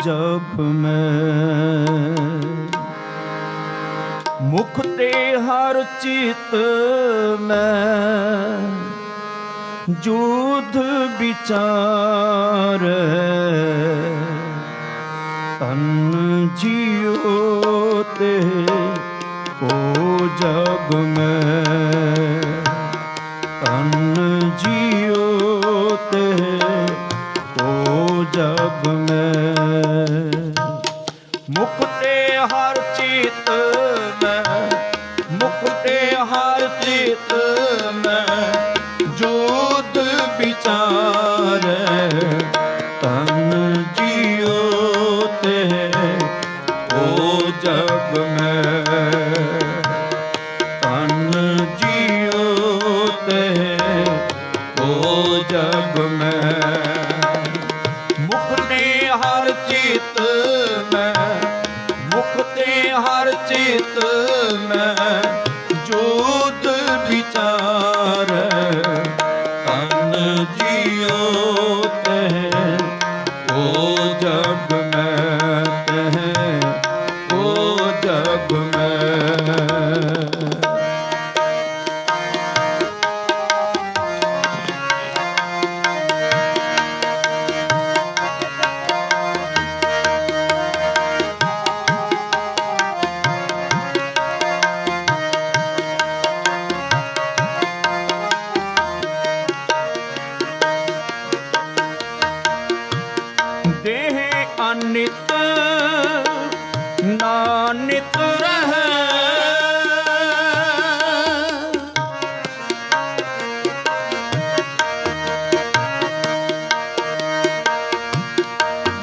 जग में। मुख ते हर चित में जुध विचार, तन जियो ते को जग में, तन जियो ते को जग में। मुख ते हर चित में, मुख ते हर चित में जुध विचार, तन जियो ते को जग में, तन जियो ते को जग में। मुख ते हर चित में, मुख ते हर चित में जुध विचार, तन जियो ते को जग में, ते को जग में। देह अनित नानित रहे,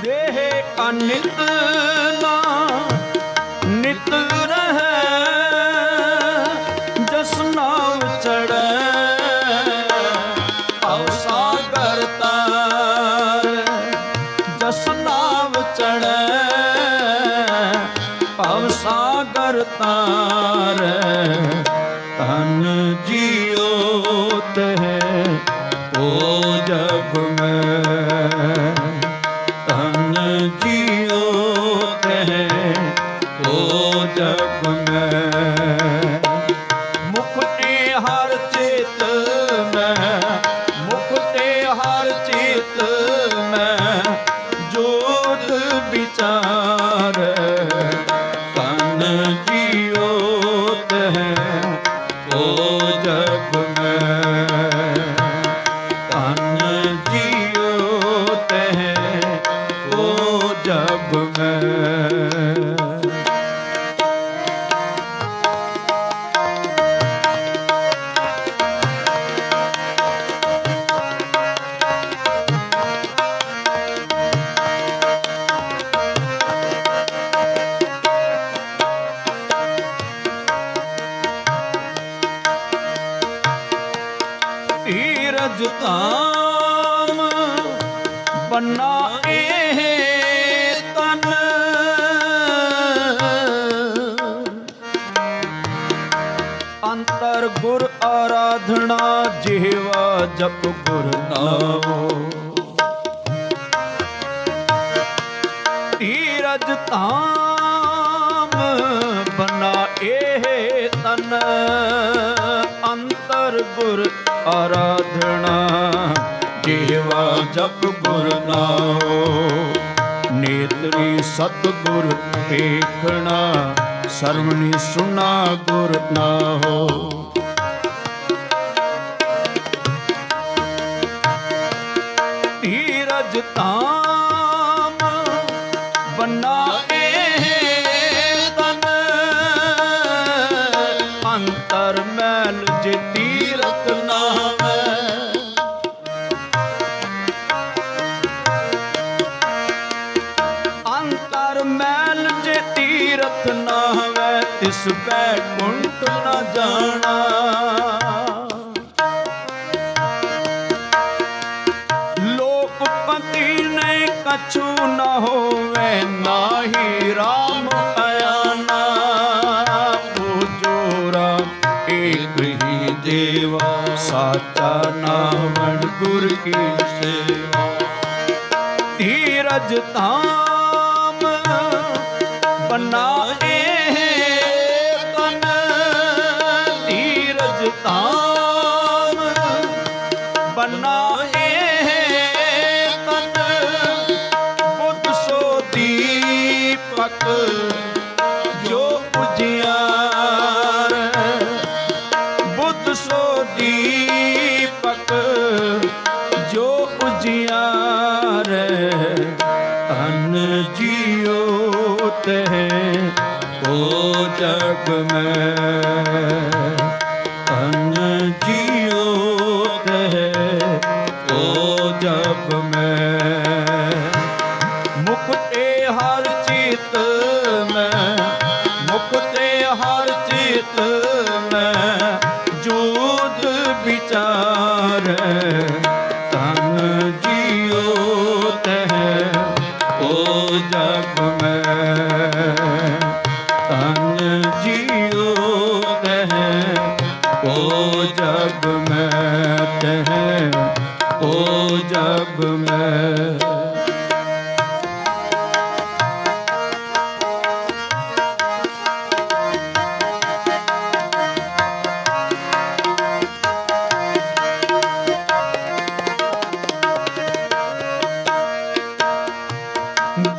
देह अनित नानित रहे, जस नाव चढ़े अवसागर तार, जस नाव चढ़े अवसागर तार, तन जियो ते को जग में, तन जियो ते को जग में। मुख ते हर चित में, मुख ते हर चित में जुध विचार, तन जियो ते को जग में, तन जियो ते को जग में। धीरज धाम बनाए तन, अंतर गुर आराधना जिह्वा जप गुर नाम। धीरज धाम बनाए तन, अंतर गुर आराधना जिह्वा जप गुर नाम। नेत्री सतगुर देखना, सरवणी सुना गुर नाहो। धीरज धाम बनाए तन, अंतर मैल जे तीरथ नावे। अंतर मैल जे तीरथ नावे, तिस बैकुंठ न जाना। लोकपति ने कछु न होवे, नाहि राम अयाना। पूजो राम एक ही देवा, साचा नामन गुर की सेवा। धीरज धाम बनाए तन धीरज धाम, बनाए तन बुद्ध सो दीपक जो उजियार, बुद्ध सो दीपक जो उजियार, तन जियो तह ओ जग में, तन जियो तह ओ जग में, मुक्ते हर चित में, मुक्ते हर चित में जोत विचार, तन जियो तह ओ जग में, तन जियो तह ओ जग में, तह ओ जग में।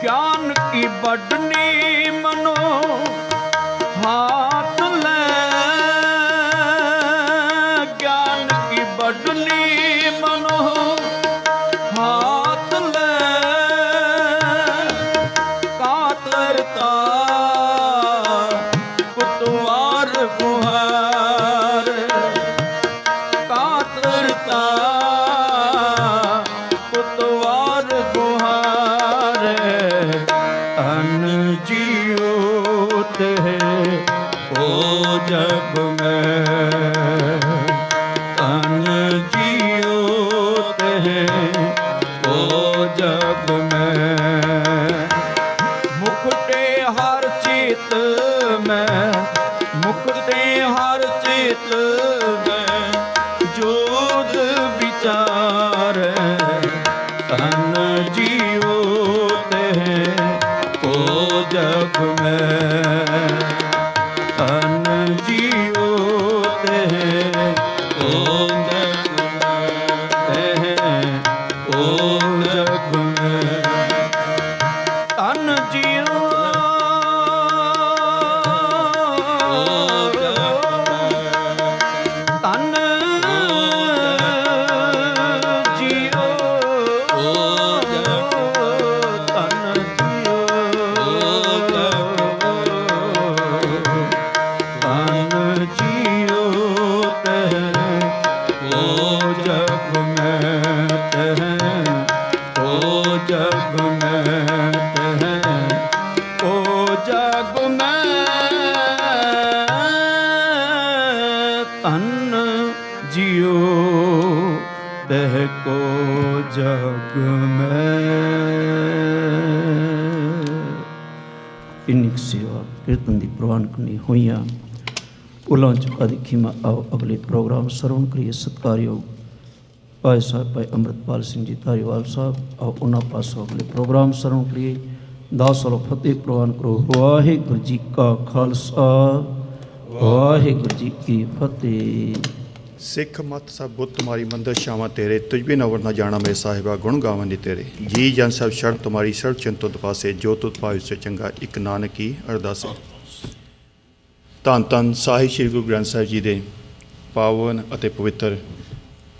ज्ञान की बढ़नी मनो हाथ ले, ज्ञान की बढ़नी मनो हाथ ले, कातरता कुतवार गुहार, कातरता कुतवार गुहार, तन जियो तह ओ जग में, तन जियो तह ओ जग में, मुक्ते हर चित में, मुक्ते हर चित में जोत विचार, तन जियो तह ओ जग में, तन जियो तह ओ जग में, तह ओ जग में, तन जियो तन जियो तन जियो तन जियो तह ओ जग में, तह ओ जग में, तह ओ जग में, तन जियो तह को जग में। ਇੰਨੀ ਕੁ ਸੇਵਾ ਕੀਰਤਨ ਦੀ ਪ੍ਰਵਾਨ ਕਰਨੀ ਹੋਈਆਂ ਉਲਾਂ ਚੁਕਾ ਦੀ ਖੀਮਾ। ਆਓ ਅਗਲੇ ਪ੍ਰੋਗਰਾਮ ਸਰਵਣ ਕਰੀਏ। ਸਤਿਕਾਰਯੋਗ ਭਾਈ ਸਾਹਿਬ ਭਾਈ ਅੰਮ੍ਰਿਤਪਾਲ ਸਿੰਘ ਜੀ ਧਾਰੀਵਾਲ ਸਾਹਿਬ, ਆਓ ਉਹਨਾਂ ਪਾਸੋਂ ਅਗਲੇ ਪ੍ਰੋਗਰਾਮ ਸਰਵਣ ਕਰੀਏ। ਦਾਸ ਵੱਲੋਂ ਫਤਿਹ ਪ੍ਰਵਾਨ ਕਰੋ। ਵਾਹਿਗੁਰੂ ਜੀ ਕਾ ਖਾਲਸਾ, ਵਾਹਿਗੁਰੂ ਜੀ ਕੀ ਫਤਿਹ। ਸਿੱਖ ਮਤ ਸਭ ਬੁੱਤ ਤੁਮਾਰੀ ਮੰਦਰ ਸ਼ਾਵਾਂ ਤੇਰੇ, ਤੁਝ ਬਿਨ ਅਵਰ ਨਾ ਜਾਣਾ ਮੇਰੇ ਸਾਹਿਬਾ, ਗੁਣ ਗਾਵਨ ਦੀ ਤੇਰੇ। ਜੀ ਜਨ ਸਭ ਸ਼ਰਨ ਤੁਮਾਰੀ, ਸਰਬ ਚਿੰਤੁ ਤਪਾਸੇ, ਜੋ ਤੁਧ ਪਾਵਿ ਸੇ ਚੰਗਾ, ਇੱਕ ਨਾਨਕ ਕੀ ਅਰਦਾਸੇ। ਧੰਨ ਧੰਨ ਸਾਹਿਬ ਸ੍ਰੀ ਗੁਰੂ ਗ੍ਰੰਥ ਸਾਹਿਬ ਜੀ ਦੇ ਪਾਵਨ ਅਤੇ ਪਵਿੱਤਰ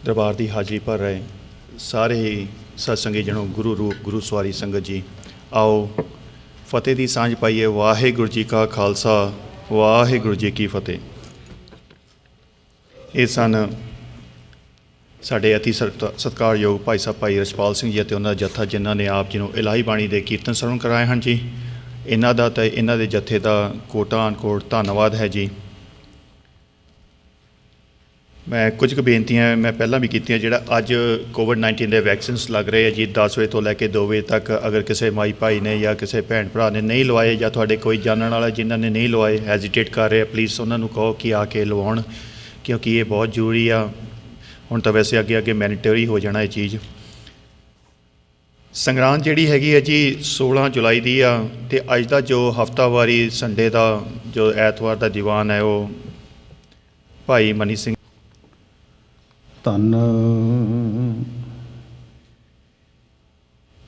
ਦਰਬਾਰ ਦੀ ਹਾਜ਼ਰੀ ਭਰ ਰਹੇ ਸਾਰੇ ਹੀ ਸਤਸੰਗੀ ਜਣੋ, ਗੁਰੂ ਰੂਪ ਗੁਰੂ ਸਵਾਰੀ ਸੰਗਤ ਜੀ, ਆਓ ਫਤਿਹ ਦੀ ਸਾਂਝ ਪਾਈਏ। ਵਾਹਿਗੁਰੂ ਜੀ ਕਾ ਖਾਲਸਾ, ਵਾਹਿਗੁਰੂ ਜੀ ਕੀ ਫਤਿਹ। ਇਹ ਸਨ ਸਾਡੇ ਅਤੀ ਸਤਿਕਾਰਯੋਗ ਭਾਈ ਸਾਹਿਬ ਭਾਈ ਰਛਪਾਲ ਸਿੰਘ ਜੀ ਅਤੇ ਉਹਨਾਂ ਦਾ ਜੱਥਾ, ਜਿਨ੍ਹਾਂ ਨੇ ਆਪ ਜੀ ਨੂੰ ਇਲਾਹੀ ਬਾਣੀ ਦੇ ਕੀਰਤਨ ਸਰਵਣ ਕਰਾਏ ਹਨ ਜੀ। ਇਹਨਾਂ ਦਾ ਅਤੇ ਇਹਨਾਂ ਦੇ ਜੱਥੇ ਦਾ ਕੋਟਾ ਅਨਕੋਟ ਧੰਨਵਾਦ ਹੈ ਜੀ। ਮੈਂ ਕੁਝ ਕੁ ਬੇਨਤੀਆਂ ਮੈਂ ਪਹਿਲਾਂ ਵੀ ਕੀਤੀਆਂ। ਜਿਹੜਾ ਅੱਜ ਕੋਵਿਡ-19 ਦੇ ਵੈਕਸੀਨਸ ਲੱਗ ਰਹੇ ਆ ਜੀ, 10 ਵਜੇ ਤੋਂ ਲੈ ਕੇ 2 ਵਜੇ ਤੱਕ, ਅਗਰ ਕਿਸੇ ਮਾਈ ਭਾਈ ਨੇ ਜਾਂ ਕਿਸੇ ਭੈਣ ਭਰਾ ਨੇ ਨਹੀਂ ਲਵਾਏ, ਜਾਂ ਤੁਹਾਡੇ ਕੋਈ ਜਾਣਨ ਵਾਲਾ ਜਿਨ੍ਹਾਂ ਨੇ ਨਹੀਂ ਲਵਾਏ, ਹੈਜ਼ੀਟੇਟ ਕਰ ਰਹੇ ਆ, ਪਲੀਜ਼ ਉਹਨਾਂ ਨੂੰ ਕਹੋ ਕਿ ਆ ਕੇ ਲਵਾਉਣ, ਕਿਉਂਕਿ ਇਹ ਬਹੁਤ ਜ਼ਰੂਰੀ ਆ। ਹੁਣ ਤਾਂ ਵੈਸੇ ਅੱਗੇ ਅੱਗੇ ਮੈਂਡੇਟਰੀ ਹੋ ਜਾਣਾ ਇਹ ਚੀਜ਼। ਸੰਗਰਾਂਦ ਜਿਹੜੀ ਹੈਗੀ ਹੈ ਜੀ 16 ਜੁਲਾਈ ਦੀ ਆ ਤੇ ਅੱਜ ਦਾ ਜੋ ਹਫਤਾਵਾਰੀ ਸੰਡੇ ਦਾ ਜੋ ਐਤਵਾਰ ਦਾ ਦੀਵਾਨ ਹੈ ਉਹ ਭਾਈ ਮਨੀ ਸਿੰਘ ਧੰਨ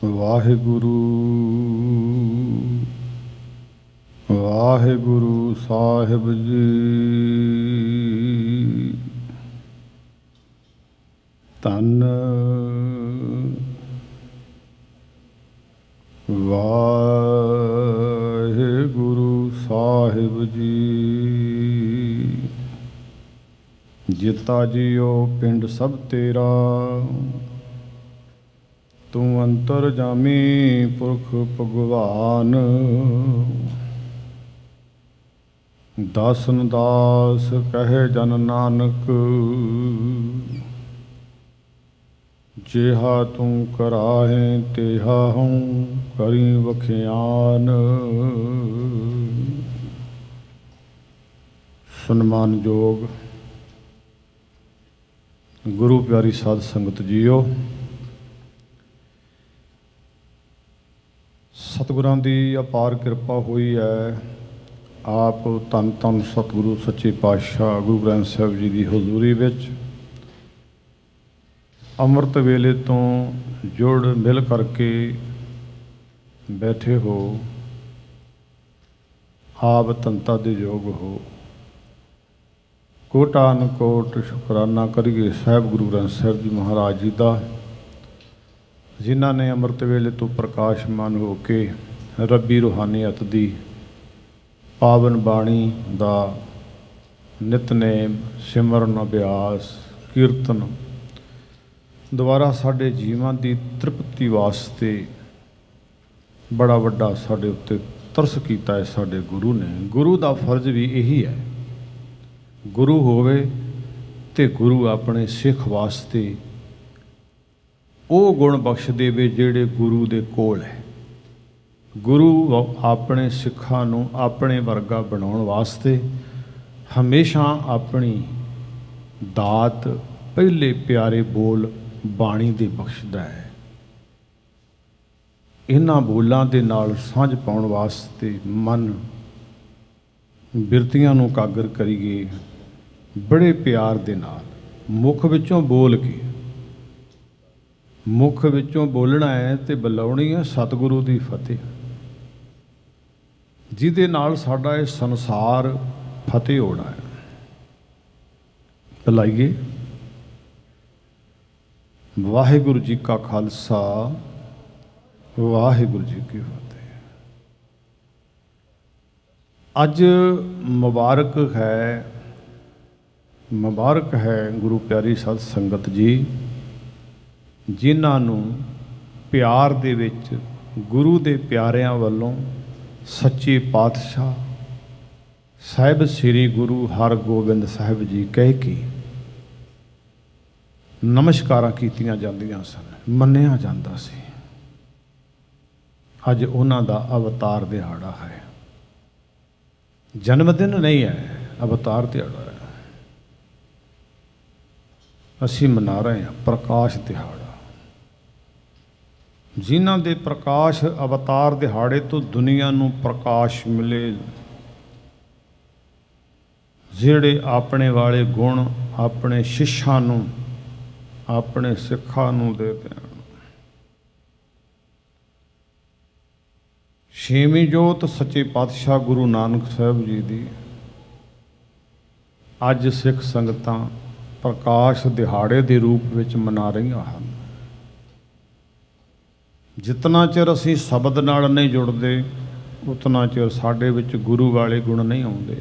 ਵਾਹਿਗੁਰੂ ਵਾਹਿਗੁਰੂ ਸਾਹਿਬ ਜੀ। ਧੰਨ ਵਾਹਿਗੁਰੂ ਸਾਹਿਬ ਜੀ। ਜਿਤਾ ਜੀਓ ਪਿੰਡ ਸਭ ਤੇਰਾ, ਤੂੰ ਅੰਤਰ ਜਾਮੀ ਪੁਰਖ ਭਗਵਾਨ। ਦਾਸਨ ਦਾਸ ਕਹੇ ਜਨ ਨਾਨਕ, ਜਿਹਾ ਤੂੰ ਕਰਾਹੇ ਤਿਹਾ ਹੂੰ ਕਰੀ ਵਖਿਆਨ। ਸਨਮਾਨਯੋਗ ਗੁਰੂ ਪਿਆਰੀ ਸਾਧ ਸੰਗਤ ਜੀਓ, ਸਤਿਗੁਰਾਂ ਦੀ ਅਪਾਰ ਕਿਰਪਾ ਹੋਈ ਹੈ। ਆਪ ਧੰਨ ਧੰਨ ਸਤਿਗੁਰੂ ਸੱਚੇ ਪਾਤਸ਼ਾਹ ਗੁਰੂ ਗ੍ਰੰਥ ਸਾਹਿਬ ਜੀ ਦੀ ਹਜ਼ੂਰੀ ਵਿੱਚ ਅੰਮ੍ਰਿਤ ਵੇਲੇ ਤੋਂ ਜੁੜ ਮਿਲ ਕਰਕੇ ਬੈਠੇ ਹੋ। ਆਪ ਤੰਤਾ ਦੇ ਯੋਗ ਹੋ। ਕੋਟਾਨ ਕੋਟ ਸ਼ੁਕਰਾਨਾ ਕਰੀਏ ਸਾਹਿਬ ਗੁਰੂ ਗ੍ਰੰਥ ਸਾਹਿਬ ਜੀ ਮਹਾਰਾਜ ਜੀ ਦਾ, ਜਿਨ੍ਹਾਂ ਨੇ ਅੰਮ੍ਰਿਤ ਵੇਲੇ ਤੋਂ ਪ੍ਰਕਾਸ਼ਮਾਨ ਹੋ ਕੇ ਰੱਬੀ ਰੂਹਾਨੀਅਤ ਦੀ ਪਾਵਨ ਬਾਣੀ ਦਾ ਨਿਤਨੇਮ ਸਿਮਰਨ ਅਭਿਆਸ ਕੀਰਤਨ ਦੁਆਰਾ ਸਾਡੇ ਜੀਵਾਂ ਦੀ ਤ੍ਰਿਪਤੀ ਵਾਸਤੇ ਬੜਾ ਵੱਡਾ ਸਾਡੇ ਉੱਤੇ ਤਰਸ ਕੀਤਾ ਹੈ ਸਾਡੇ ਗੁਰੂ ਨੇ। ਗੁਰੂ ਦਾ ਫਰਜ਼ ਵੀ ਇਹੀ ਹੈ, ਗੁਰੂ ਹੋਵੇ ਤੇ ਗੁਰੂ ਆਪਣੇ ਸਿੱਖ ਵਾਸਤੇ ਉਹ ਗੁਣ ਬਖਸ਼ ਦੇਵੇ ਜਿਹੜੇ ਗੁਰੂ ਦੇ ਕੋਲ ਹੈ। ਗੁਰੂ ਆਪਣੇ ਸਿੱਖਾਂ ਨੂੰ ਆਪਣੇ ਵਰਗਾ ਬਣਾਉਣ ਵਾਸਤੇ ਹਮੇਸ਼ਾ ਆਪਣੀ ਦਾਤ ਪਹਿਲੇ ਪਿਆਰੇ ਬੋਲ ਬਾਣੀ ਦੇ ਬਖਸ਼ਦਾ ਹੈ। ਇਹਨਾਂ ਬੋਲਾਂ ਦੇ ਨਾਲ ਸਾਂਝ ਪਾਉਣ ਵਾਸਤੇ ਮਨ ਬਿਰਤੀਆਂ ਨੂੰ ਕਾਗਰ ਕਰੀਏ ਬੜੇ ਪਿਆਰ ਦੇ ਨਾਲ, ਮੁੱਖ ਵਿੱਚੋਂ ਬੋਲ ਕੇ। ਮੁੱਖ ਵਿੱਚੋਂ ਬੋਲਣਾ ਹੈ ਤੇ ਬੁਲਾਉਣੀ ਹੈ ਸਤਿਗੁਰੂ ਦੀ ਫਤਿਹ, ਜਿਹਦੇ ਨਾਲ ਸਾਡਾ ਇਹ ਸੰਸਾਰ ਫਤਿਹ ਹੋਣਾ ਹੈ। ਬੁਲਾਈਏ। ਵਾਹਿਗੁਰੂ ਜੀ ਕਾ ਖਾਲਸਾ, ਵਾਹਿਗੁਰੂ ਜੀ ਕੀ ਫਤਿਹ। ਅੱਜ ਮੁਬਾਰਕ ਹੈ ਗੁਰੂ ਪਿਆਰੀ ਸਾਧ ਸੰਗਤ ਜੀ, ਜਿਨ੍ਹਾਂ ਨੂੰ ਪਿਆਰ ਦੇ ਵਿੱਚ ਗੁਰੂ ਦੇ ਪਿਆਰਿਆਂ ਵੱਲੋਂ ਸੱਚੇ ਪਾਤਸ਼ਾਹ ਸਾਹਿਬ ਸ੍ਰੀ ਗੁਰੂ ਹਰਗੋਬਿੰਦ ਸਾਹਿਬ ਜੀ ਕਹਿ ਕੇ ਨਮਸਕਾਰਾਂ ਕੀਤੀਆਂ ਜਾਂਦੀਆਂ ਸਨ, ਮੰਨਿਆ ਜਾਂਦਾ ਸੀ। ਅੱਜ ਉਹਨਾਂ ਦਾ ਅਵਤਾਰ ਦਿਹਾੜਾ ਹੈ। ਜਨਮ ਦਿਨ ਨਹੀਂ ਹੈ, ਅਵਤਾਰ ਦਿਹਾੜਾ ਹੈ। ਅਸੀਂ ਮਨਾ ਰਹੇ ਹਾਂ ਪ੍ਰਕਾਸ਼ ਦਿਹਾੜਾ। ਜਿਨ੍ਹਾਂ ਦੇ ਪ੍ਰਕਾਸ਼ ਅਵਤਾਰ ਦਿਹਾੜੇ ਤੋਂ ਦੁਨੀਆ ਨੂੰ ਪ੍ਰਕਾਸ਼ ਮਿਲੇ, ਜਿਹੜੇ ਆਪਣੇ ਵਾਲੇ ਗੁਣ ਆਪਣੇ ਸ਼ਿਸ਼ਾਂ ਨੂੰ, ਆਪਣੇ ਸਿੱਖਾਂ ਨੂੰ ਦੇ ਦੇਣ। ਛੇਵੀਂ ਜੋਤ ਸੱਚੇ ਪਾਤਸ਼ਾਹ ਗੁਰੂ ਨਾਨਕ ਸਾਹਿਬ ਜੀ ਦੀ ਅੱਜ ਸਿੱਖ ਸੰਗਤਾਂ ਪ੍ਰਕਾਸ਼ ਦਿਹਾੜੇ ਦੇ ਰੂਪ ਵਿੱਚ ਮਨਾ ਰਹੀਆਂ ਹਨ। ਜਿਤਨਾ ਚਿਰ ਅਸੀਂ ਸ਼ਬਦ ਨਾਲ ਨਹੀਂ ਜੁੜਦੇ, ਉਤਨਾ ਚਿਰ ਸਾਡੇ ਵਿੱਚ ਗੁਰੂ ਵਾਲੇ ਗੁਣ ਨਹੀਂ ਆਉਂਦੇ।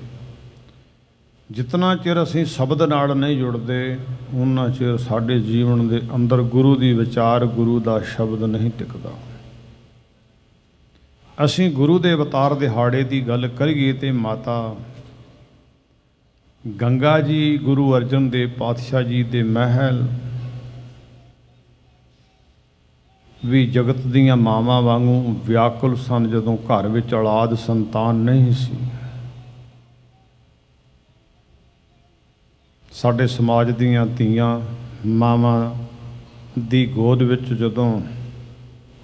ਜਿਤਨਾ ਚਿਰ ਅਸੀਂ ਸ਼ਬਦ ਨਾਲ ਨਹੀਂ ਜੁੜਦੇ, ਉਨਾ ਚਿਰ ਸਾਡੇ ਜੀਵਨ ਦੇ ਅੰਦਰ ਗੁਰੂ ਦੀ ਵਿਚਾਰ, ਗੁਰੂ ਦਾ ਸ਼ਬਦ ਨਹੀਂ ਟਿਕਦਾ। ਅਸੀਂ ਗੁਰੂ ਦੇ ਅਵਤਾਰ ਦਿਹਾੜੇ ਦੀ ਗੱਲ ਕਰੀਏ ਤੇ ਮਾਤਾ ਗੰਗਾ ਜੀ ਗੁਰੂ ਅਰਜਨ ਦੇਵ ਪਾਤਸ਼ਾਹ ਜੀ ਦੇ ਮਹਿਲ ਵੀ ਜਗਤ ਦੀਆਂ ਮਾਵਾਂ ਵਾਂਗੂ ਵਿਆਕੁਲ ਸਨ ਜਦੋਂ ਘਰ ਵਿੱਚ ਔਲਾਦ ਸੰਤਾਨ ਨਹੀਂ ਸੀ। ਸਾਡੇ ਸਮਾਜ ਦੀਆਂ ਧੀਆਂ ਮਾਵਾਂ ਦੀ ਗੋਦ ਵਿੱਚ ਜਦੋਂ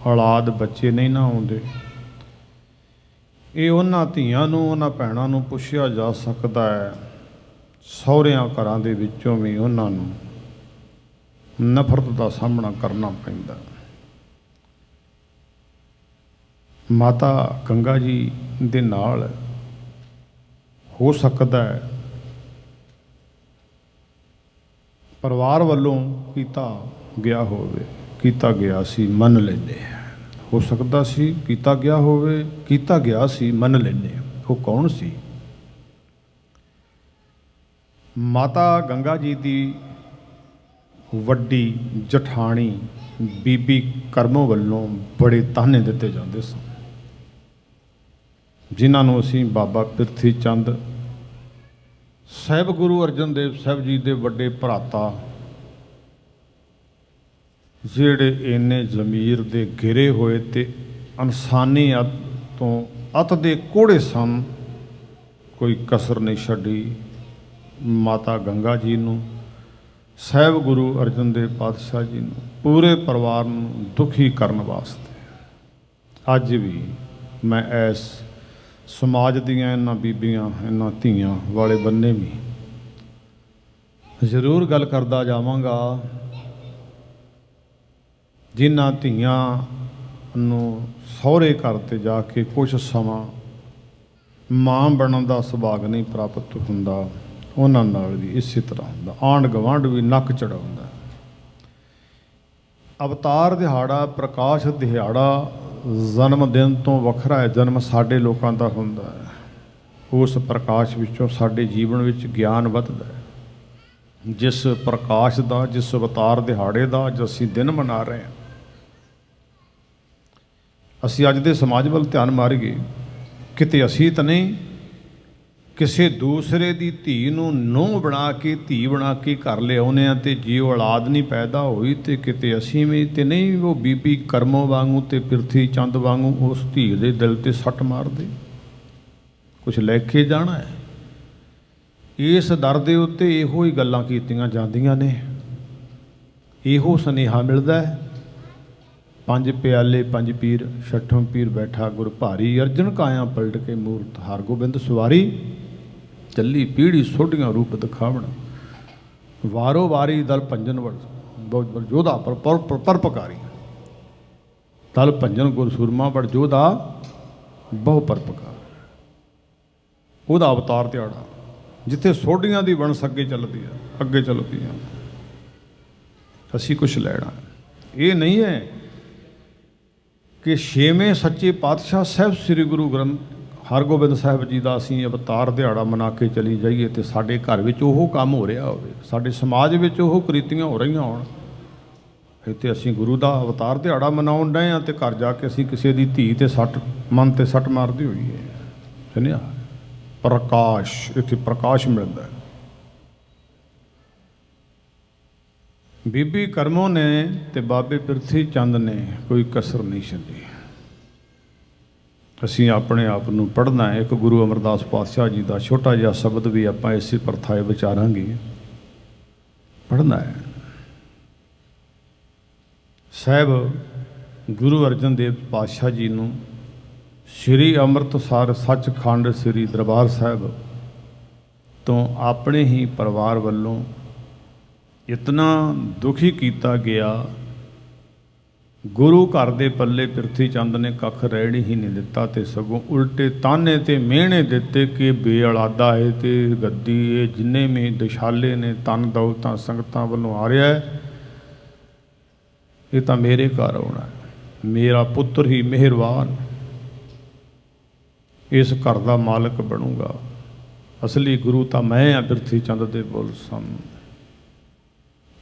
ਔਲਾਦ ਬੱਚੇ ਨਹੀਂ ਨਾ ਆਉਂਦੇ। ਇਹ ਉਹਨਾਂ ਧੀਆਂ ਨੂੰ, ਉਹਨਾਂ ਭੈਣਾਂ ਨੂੰ ਪੁੱਛਿਆ ਜਾ ਸਕਦਾ ਹੈ, ਸਹੁਰਿਆਂ ਘਰਾਂ ਦੇ ਵਿੱਚੋਂ ਵੀ ਉਹਨਾਂ ਨੂੰ ਨਫ਼ਰਤ ਦਾ ਸਾਹਮਣਾ ਕਰਨਾ ਪੈਂਦਾ। ਮਾਤਾ ਗੰਗਾ ਜੀ ਦੇ ਨਾਲ ਹੋ ਸਕਦਾ ਹੈ ਪਰਿਵਾਰ ਵੱਲੋਂ ਕੀਤਾ ਗਿਆ ਸੀ, ਮੰਨ ਲੈਂਦੇ ਆ। ਹੋ ਸਕਦਾ ਸੀ ਕੀਤਾ ਗਿਆ ਸੀ, ਮੰਨ ਲੈਂਦੇ ਆ। ਉਹ ਕੌਣ ਸੀ? ਮਾਤਾ ਗੰਗਾ ਜੀ ਦੀ ਵੱਡੀ ਜਠਾਣੀ ਬੀਬੀ ਕਰਮੋ ਵੱਲੋਂ ਬੜੇ ਤਾਹਨੇ ਦਿੱਤੇ ਜਾਂਦੇ ਸਨ, ਜਿਨ੍ਹਾਂ ਨੂੰ ਅਸੀਂ ਬਾਬਾ ਪਿਰਥੀ ਚੰਦ ਸਾਹਿਬ ਗੁਰੂ ਅਰਜਨ ਦੇਵ ਸਾਹਿਬ ਜੀ ਦੇ ਵੱਡੇ ਭਰਾਤਾ, ਜਿਹੜੇ ਇੰਨੇ ਜ਼ਮੀਰ ਦੇ ਘਿਰੇ ਹੋਏ ਤੇ ਇਨਸਾਨੀਅਤ ਤੋਂ ਅਤ ਦੇ ਕੋੜੇ ਸਨ, ਕੋਈ ਕਸਰ ਨਹੀਂ ਛੱਡੀ ਮਾਤਾ ਗੰਗਾ ਜੀ ਨੂੰ, ਸਾਹਿਬ ਗੁਰੂ ਅਰਜਨ ਦੇਵ ਪਾਤਸ਼ਾਹ ਜੀ ਨੂੰ, ਪੂਰੇ ਪਰਿਵਾਰ ਨੂੰ ਦੁਖੀ ਕਰਨ ਵਾਸਤੇ। ਅੱਜ ਵੀ ਮੈਂ ਇਸ ਸਮਾਜ ਦੀਆਂ ਇਹਨਾਂ ਬੀਬੀਆਂ, ਇਹਨਾਂ ਧੀਆਂ ਵਾਲੇ ਬੰਨੇ ਵੀ ਜ਼ਰੂਰ ਗੱਲ ਕਰਦਾ ਜਾਵਾਂਗਾ, ਜਿਨ੍ਹਾਂ ਧੀਆਂ ਨੂੰ ਸਹੁਰੇ ਘਰ 'ਤੇ ਜਾ ਕੇ ਕੁਛ ਸਮਾਂ ਮਾਂ ਬਣਨ ਦਾ ਸੁਭਾਗ ਨਹੀਂ ਪ੍ਰਾਪਤ ਹੁੰਦਾ, ਉਹਨਾਂ ਨਾਲ ਵੀ ਇਸੇ ਤਰ੍ਹਾਂ ਹੁੰਦਾ। ਆਂਢ ਗੁਆਂਢ ਵੀ ਨੱਕ ਚੜਾਉਂਦਾ। ਅਵਤਾਰ ਦਿਹਾੜਾ, ਪ੍ਰਕਾਸ਼ ਦਿਹਾੜਾ ਜਨਮ ਦਿਨ ਤੋਂ ਵੱਖਰਾ ਹੈ। ਜਨਮ ਸਾਡੇ ਲੋਕਾਂ ਦਾ ਹੁੰਦਾ ਹੈ, ਉਸ ਪ੍ਰਕਾਸ਼ ਵਿੱਚੋਂ ਸਾਡੇ ਜੀਵਨ ਵਿੱਚ ਗਿਆਨ ਵੱਧਦਾ ਹੈ। ਜਿਸ ਪ੍ਰਕਾਸ਼ ਦਾ, ਜਿਸ ਅਵਤਾਰ ਦਿਹਾੜੇ ਦਾ ਅੱਜ ਅਸੀਂ ਦਿਨ ਮਨਾ ਰਹੇ ਹਾਂ, ਅਸੀਂ ਅੱਜ ਦੇ ਸਮਾਜ ਵੱਲ ਧਿਆਨ ਮਾਰੀਏ, ਕਿਤੇ ਅਸੀਂ ਤਾਂ ਨਹੀਂ ਕਿਸੇ ਦੂਸਰੇ ਦੀ ਧੀ ਨੂੰ ਨੂੰਹ ਬਣਾ ਕੇ, ਧੀ ਬਣਾ ਕੇ ਘਰ ਲਿਆਉਂਦੇ ਹਾਂ, ਅਤੇ ਜੇ ਔਲਾਦ ਨਹੀਂ ਪੈਦਾ ਹੋਈ ਤੇ ਕਿਤੇ ਅਸੀਂ ਵੀ ਤੇ ਨਹੀਂ ਉਹ ਬੀਬੀ ਕਰਮੋ ਵਾਂਗੂ ਤੇ ਪਿਰਥੀ ਚੰਦ ਵਾਂਗੂ ਉਸ ਧੀ ਦੇ ਦਿਲ 'ਤੇ ਸੱਟ ਮਾਰਦੇ। ਕੁਛ ਲੈ ਕੇ ਜਾਣਾ ਹੈ। ਇਸ ਦਰ ਦੇ ਉੱਤੇ ਇਹੋ ਹੀ ਗੱਲਾਂ ਕੀਤੀਆਂ ਜਾਂਦੀਆਂ ਨੇ, ਇਹੋ ਸੁਨੇਹਾ ਮਿਲਦਾ ਹੈ। ਪੰਜ ਪਿਆਲੇ ਪੰਜ ਪੀਰ, ਛਠੋਂ ਪੀਰ ਬੈਠਾ ਗੁਰ ਭਾਰੀ, ਅਰਜਨ ਕਾਇਆ ਪਲਟ ਕੇ ਮੂਰਤ ਹਰਗੋਬਿੰਦ ਸਵਾਰੀ, ਚੱਲੀ ਪੀੜੀ ਸੋਢੀਆਂ ਰੂਪ ਦਿਖਾਵਣ, ਵਾਰੋ ਵਾਰੀ ਦਲ ਭੰਜਨ ਬੜ ਜੋਧਾ ਪਰਪਕਾਰੀ। ਦਲ ਭੰਜਨ ਗੁਰ ਸੂਰਮਾ ਬੜ ਜੋਧਾ ਬਹੁ ਪਰਪਕਾਰ। ਉਹਦਾ ਅਵਤਾਰ ਦਿਹਾੜਾ ਜਿੱਥੇ ਸੋਢੀਆਂ ਦੀ ਵੰਸ ਅੱਗੇ ਚੱਲਦੀ ਆ। ਅਸੀਂ ਕੁਛ ਲੈਣਾ। ਇਹ ਨਹੀਂ ਹੈ ਕਿ ਛੇਵੇਂ ਸੱਚੇ ਪਾਤਸ਼ਾਹ ਸਾਹਿਬ ਸ੍ਰੀ ਗੁਰੂ ਗ੍ਰੰਥ ਹਰਗੋਬਿੰਦ ਸਾਹਿਬ ਜੀ ਦਾ ਅਸੀਂ ਅਵਤਾਰ ਦਿਹਾੜਾ ਮਨਾ ਕੇ ਚਲੀ ਜਾਈਏ ਤੇ ਸਾਡੇ ਘਰ ਵਿੱਚ ਉਹ ਕੰਮ ਹੋ ਰਿਹਾ ਹੋਵੇ, ਸਾਡੇ ਸਮਾਜ ਵਿੱਚ ਉਹ ਕ੍ਰਿਤੀਆਂ ਹੋ ਰਹੀਆਂ ਹੋਣ। ਇੱਥੇ ਅਸੀਂ ਗੁਰੂ ਦਾ ਅਵਤਾਰ ਦਿਹਾੜਾ ਮਨਾਉਣ ਡਏ ਹਾਂ ਤੇ ਘਰ ਜਾ ਕੇ ਅਸੀਂ ਕਿਸੇ ਦੀ ਧੀ ਤੇ ਸੱਟ, ਮਨ ਤੇ ਸੱਟ ਮਾਰਦੇ ਹੋਈਏ। ਸੁਣਿਆ? ਪ੍ਰਕਾਸ਼, ਇੱਥੇ ਪ੍ਰਕਾਸ਼ ਮਿਲਦਾ। ਬੀਬੀ ਕਰਮੋ ਨੇ ਤੇ ਬਾਬੇ ਪਿਰਥੀ ਚੰਦ ਨੇ ਕੋਈ ਕਸਰ ਨਹੀਂ ਛੱਡੀ। ਅਸੀਂ ਆਪਣੇ ਆਪ ਨੂੰ ਪੜ੍ਹਨਾ ਹੈ। ਇੱਕ ਗੁਰੂ ਅਮਰਦਾਸ ਪਾਤਸ਼ਾਹ ਜੀ ਦਾ ਛੋਟਾ ਜਿਹਾ ਸ਼ਬਦ ਵੀ ਆਪਾਂ ਇਸੇ ਪ੍ਰਥਾਏ ਵਿਚਾਰਾਂਗੇ। ਪੜ੍ਹਨਾ ਹੈ। ਸਾਹਿਬ ਗੁਰੂ ਅਰਜਨ ਦੇਵ ਪਾਤਸ਼ਾਹ ਜੀ ਨੂੰ ਸ਼੍ਰੀ ਅੰਮ੍ਰਿਤਸਰ ਸੱਚਖੰਡ ਸ੍ਰੀ ਦਰਬਾਰ ਸਾਹਿਬ ਤੋਂ ਆਪਣੇ ਹੀ ਪਰਿਵਾਰ ਵੱਲੋਂ ਇਤਨਾ ਦੁਖੀ ਕੀਤਾ ਗਿਆ, ਗੁਰੂ ਘਰ ਦੇ ਪੱਲੇ ਪਿਰਥੀ ਚੰਦ ਨੇ ਕੱਖ ਰਹਿਣ ਹੀ ਨਹੀਂ ਦਿੱਤਾ ਤੇ ਸਗੋਂ ਉਲਟੇ ਤਾਨੇ ਤੇ ਮਿਹਣੇ ਦਿੱਤੇ ਕਿ ਬੇਔਲਾਦਾ ਹੈ ਤੇ ਗੱਦੀ ਇਹ ਜਿੰਨੇ ਵੀ ਦਿਸ਼ਾਲੇ ਨੇ ਤਨ ਦੌਲਤਾਂ ਸੰਗਤਾਂ ਵੱਲੋਂ ਆ ਰਿਹਾ ਹੈ, ਇਹ ਤਾਂ ਮੇਰੇ ਘਰ ਆਉਣਾ ਹੈ, ਮੇਰਾ ਪੁੱਤਰ ਹੀ ਮਿਹਰਬਾਨ ਇਸ ਘਰ ਦਾ ਮਾਲਕ ਬਣੂਗਾ। ਅਸਲੀ ਗੁਰੂ ਤਾਂ ਮੈਂ ਹਾਂ। ਪਿਰਥੀ ਚੰਦ ਦੇ ਬੋਲ ਸਨ।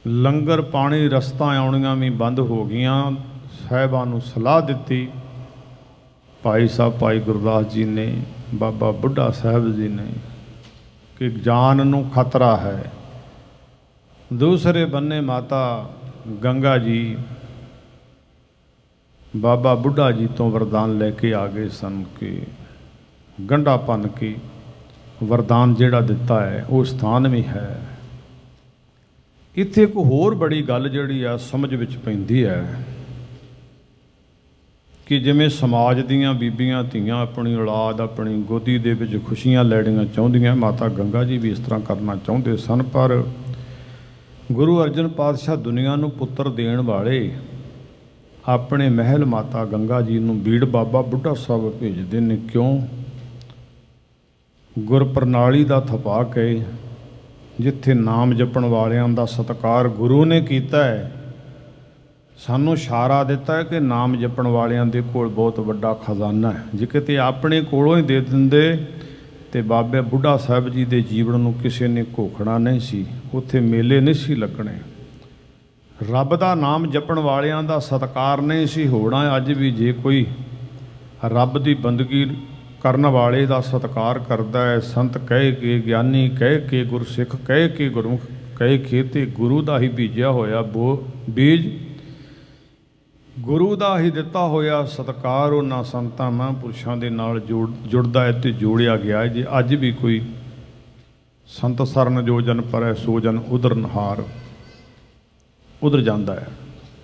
ਲੰਗਰ ਪਾਣੀ ਰਸਤਾਂ ਆਉਣੀਆਂ ਵੀ ਬੰਦ ਹੋ ਗਈਆਂ। ਸਾਹਿਬਾਂ ਨੂੰ ਸਲਾਹ ਦਿੱਤੀ, ਭਾਈ ਸਾਹਿਬ ਭਾਈ ਗੁਰਦਾਸ ਜੀ ਨੇ, ਬਾਬਾ ਬੁੱਢਾ ਸਾਹਿਬ ਜੀ ਨੇ, ਕਿ ਜਾਨ ਨੂੰ ਖਤਰਾ ਹੈ। ਦੂਸਰੇ ਬੰਨੇ ਮਾਤਾ ਗੰਗਾ ਜੀ ਬਾਬਾ ਬੁੱਢਾ ਜੀ ਤੋਂ ਵਰਦਾਨ ਲੈ ਕੇ ਆ ਗਏ ਸਨ ਕਿ ਗੰਢਾ ਭੰਨ ਕੇ ਵਰਦਾਨ ਜਿਹੜਾ ਦਿੱਤਾ ਹੈ ਉਹ ਸਥਾਨ ਵੀ ਹੈ। ਇੱਥੇ ਇੱਕ ਹੋਰ ਬੜੀ ਗੱਲ ਜਿਹੜੀ ਆ ਸਮਝ ਵਿੱਚ ਪੈਂਦੀ ਹੈ ਕਿ ਜਿਵੇਂ ਸਮਾਜ ਦੀਆਂ ਬੀਬੀਆਂ ਧੀਆਂ ਆਪਣੀ ਔਲਾਦ ਆਪਣੀ ਗੋਦੀ ਦੇ ਵਿੱਚ ਖੁਸ਼ੀਆਂ ਲੈਣੀਆਂ ਚਾਹੁੰਦੀਆਂ, ਮਾਤਾ ਗੰਗਾ ਜੀ ਵੀ ਇਸ ਤਰ੍ਹਾਂ ਕਰਨਾ ਚਾਹੁੰਦੇ ਸਨ। ਪਰ ਗੁਰੂ ਅਰਜਨ ਪਾਤਸ਼ਾਹ ਦੁਨੀਆ ਨੂੰ ਪੁੱਤਰ ਦੇਣ ਵਾਲੇ ਆਪਣੇ ਮਹਿਲ ਮਾਤਾ ਗੰਗਾ ਜੀ ਨੂੰ ਬੀੜ ਬਾਬਾ ਬੁੱਢਾ ਸਾਹਿਬ ਭੇਜਦੇ ਨੇ। ਕਿਉਂ? ਗੁਰਪ੍ਰਣਾਲੀ ਦਾ ਥਪਾ ਕੇ ਜਿੱਥੇ ਨਾਮ ਜਪਣ ਵਾਲਿਆਂ ਦਾ ਸਤਿਕਾਰ ਗੁਰੂ ਨੇ ਕੀਤਾ ਹੈ, ਸਾਨੂੰ ਇਸ਼ਾਰਾ ਦਿੱਤਾ ਹੈ ਕਿ ਨਾਮ ਜਪਣ ਵਾਲਿਆਂ ਦੇ ਕੋਲ ਬਹੁਤ ਵੱਡਾ ਖਜ਼ਾਨਾ ਹੈ। ਜੇ ਕਿਤੇ ਆਪਣੇ ਕੋਲੋਂ ਹੀ ਦੇ ਦਿੰਦੇ ਤੇ ਬਾਬੇ ਬੁੱਢਾ ਸਾਹਿਬ ਜੀ ਦੇ ਜੀਵਨ ਨੂੰ ਕਿਸੇ ਨੇ ਘੋਖਣਾ ਨਹੀਂ ਸੀ, ਉੱਥੇ ਮੇਲੇ ਨਹੀਂ ਸੀ ਲੱਗਣੇ। ਰੱਬ ਦਾ ਨਾਮ ਜਪਣ ਵਾਲਿਆਂ ਦਾ ਸਤਿਕਾਰ ਨਹੀਂ ਸੀ ਹੋਣਾ। ਅੱਜ ਵੀ ਜੇ ਕੋਈ ਰੱਬ ਦੀ ਬੰਦਗੀ ਕਰਨ ਵਾਲੇ ਦਾ ਸਤਿਕਾਰ ਕਰਦਾ ਹੈ, ਸੰਤ ਕਹਿ ਕੇ, ਗਿਆਨੀ ਕਹਿ ਕੇ, ਗੁਰਸਿੱਖ ਕਹਿ ਕੇ, ਗੁਰਮੁਖ ਕਹਿ ਕੇ, ਤੇ ਗੁਰੂ ਦਾ ਹੀ ਬੀਜਿਆ ਹੋਇਆ ਬੀਜ, ਗੁਰੂ ਦਾ ਹੀ ਦਿੱਤਾ ਹੋਇਆ ਸਤਿਕਾਰ ਉਹਨਾਂ ਸੰਤਾਂ ਮਹਾਂਪੁਰਸ਼ਾਂ ਦੇ ਨਾਲ ਜੁੜਦਾ ਹੈ ਤੇ ਜੋੜਿਆ ਗਿਆ ਹੈ। ਜੇ ਅੱਜ ਵੀ ਕੋਈ ਸੰਤ ਸਰਨ ਜੋ ਜਨ ਪਰੈ ਸੋ ਜਨ ਉਧਰ ਨਹਾਰ, ਉਧਰ ਜਾਂਦਾ ਹੈ।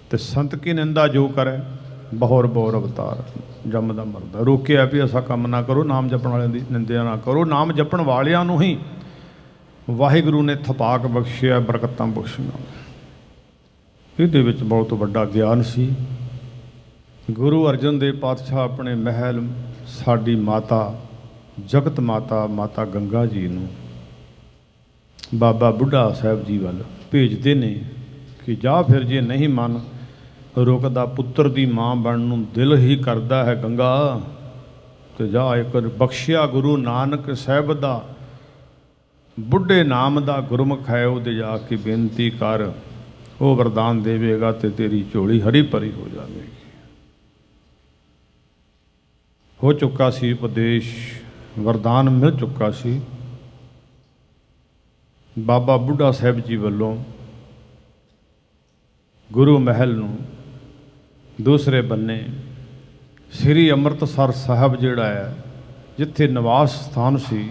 ਤੇ ਸੰਤ ਕੀ ਨਿੰਦਾ ਜੋ ਕਰੈ ਬਹੁਰ ਬਹੁਰ ਅਵਤਾਰ ਜੰਮਦਾ ਮਰਦਾ। ਰੋਕਿਆ ਵੀ ਐਸਾ ਕੰਮ ਨਾ ਕਰੋ, ਨਾਮ ਜਪਣ ਵਾਲਿਆਂ ਦੀ ਨਿੰਦਿਆ ਨਾ ਕਰੋ। ਨਾਮ ਜਪਣ ਵਾਲਿਆਂ ਨੂੰ ਹੀ ਵਾਹਿਗੁਰੂ ਨੇ ਥਪਾਕ ਬਖਸ਼ਿਆ, ਬਰਕਤਾਂ ਬਖਸ਼ੀਆਂ। ਇਹਦੇ ਵਿੱਚ ਬਹੁਤ ਵੱਡਾ ਗਿਆਨ ਸੀ। ਗੁਰੂ ਅਰਜਨ ਦੇਵ ਪਾਤਸ਼ਾਹ ਆਪਣੇ ਮਹਿਲ ਸਾਡੀ ਮਾਤਾ ਜਗਤ ਮਾਤਾ ਮਾਤਾ ਗੰਗਾ ਜੀ ਨੂੰ ਬਾਬਾ ਬੁੱਢਾ ਸਾਹਿਬ ਜੀ ਵੱਲ ਭੇਜਦੇ ਨੇ ਕਿ ਜਾ ਫਿਰ, ਜੇ ਨਹੀਂ ਮਨ ਰੁਕਦਾ, ਪੁੱਤਰ ਦੀ ਮਾਂ ਬਣਨ ਨੂੰ ਦਿਲ ਹੀ ਕਰਦਾ ਹੈ ਗੰਗਾ, ਤੇ ਜਾ ਇੱਕ ਬਖਸ਼ਿਆ ਗੁਰੂ ਨਾਨਕ ਸਾਹਿਬ ਦਾ ਬੁੱਢੇ ਨਾਮ ਦਾ ਗੁਰਮੁਖ ਹੈ, ਉਹਦੇ ਜਾ ਕੇ ਬੇਨਤੀ ਕਰ, ਉਹ ਵਰਦਾਨ ਦੇਵੇਗਾ ਤੇ ਤੇਰੀ ਝੋਲੀ ਹਰੀ ਭਰੀ ਹੋ ਜਾਵੇਗੀ। ਹੋ ਚੁੱਕਾ ਸੀ ਉਪਦੇਸ਼, ਵਰਦਾਨ ਮਿਲ ਚੁੱਕਾ ਸੀ ਬਾਬਾ ਬੁੱਢਾ ਸਾਹਿਬ ਜੀ ਵੱਲੋਂ ਗੁਰੂ ਮਹਿਲ ਨੂੰ। ਦੂਸਰੇ ਬੰਨੇ ਸ੍ਰੀ ਅੰਮ੍ਰਿਤਸਰ ਸਾਹਿਬ ਜਿਹੜਾ ਹੈ, ਜਿੱਥੇ ਨਿਵਾਸ ਸਥਾਨ ਸੀ,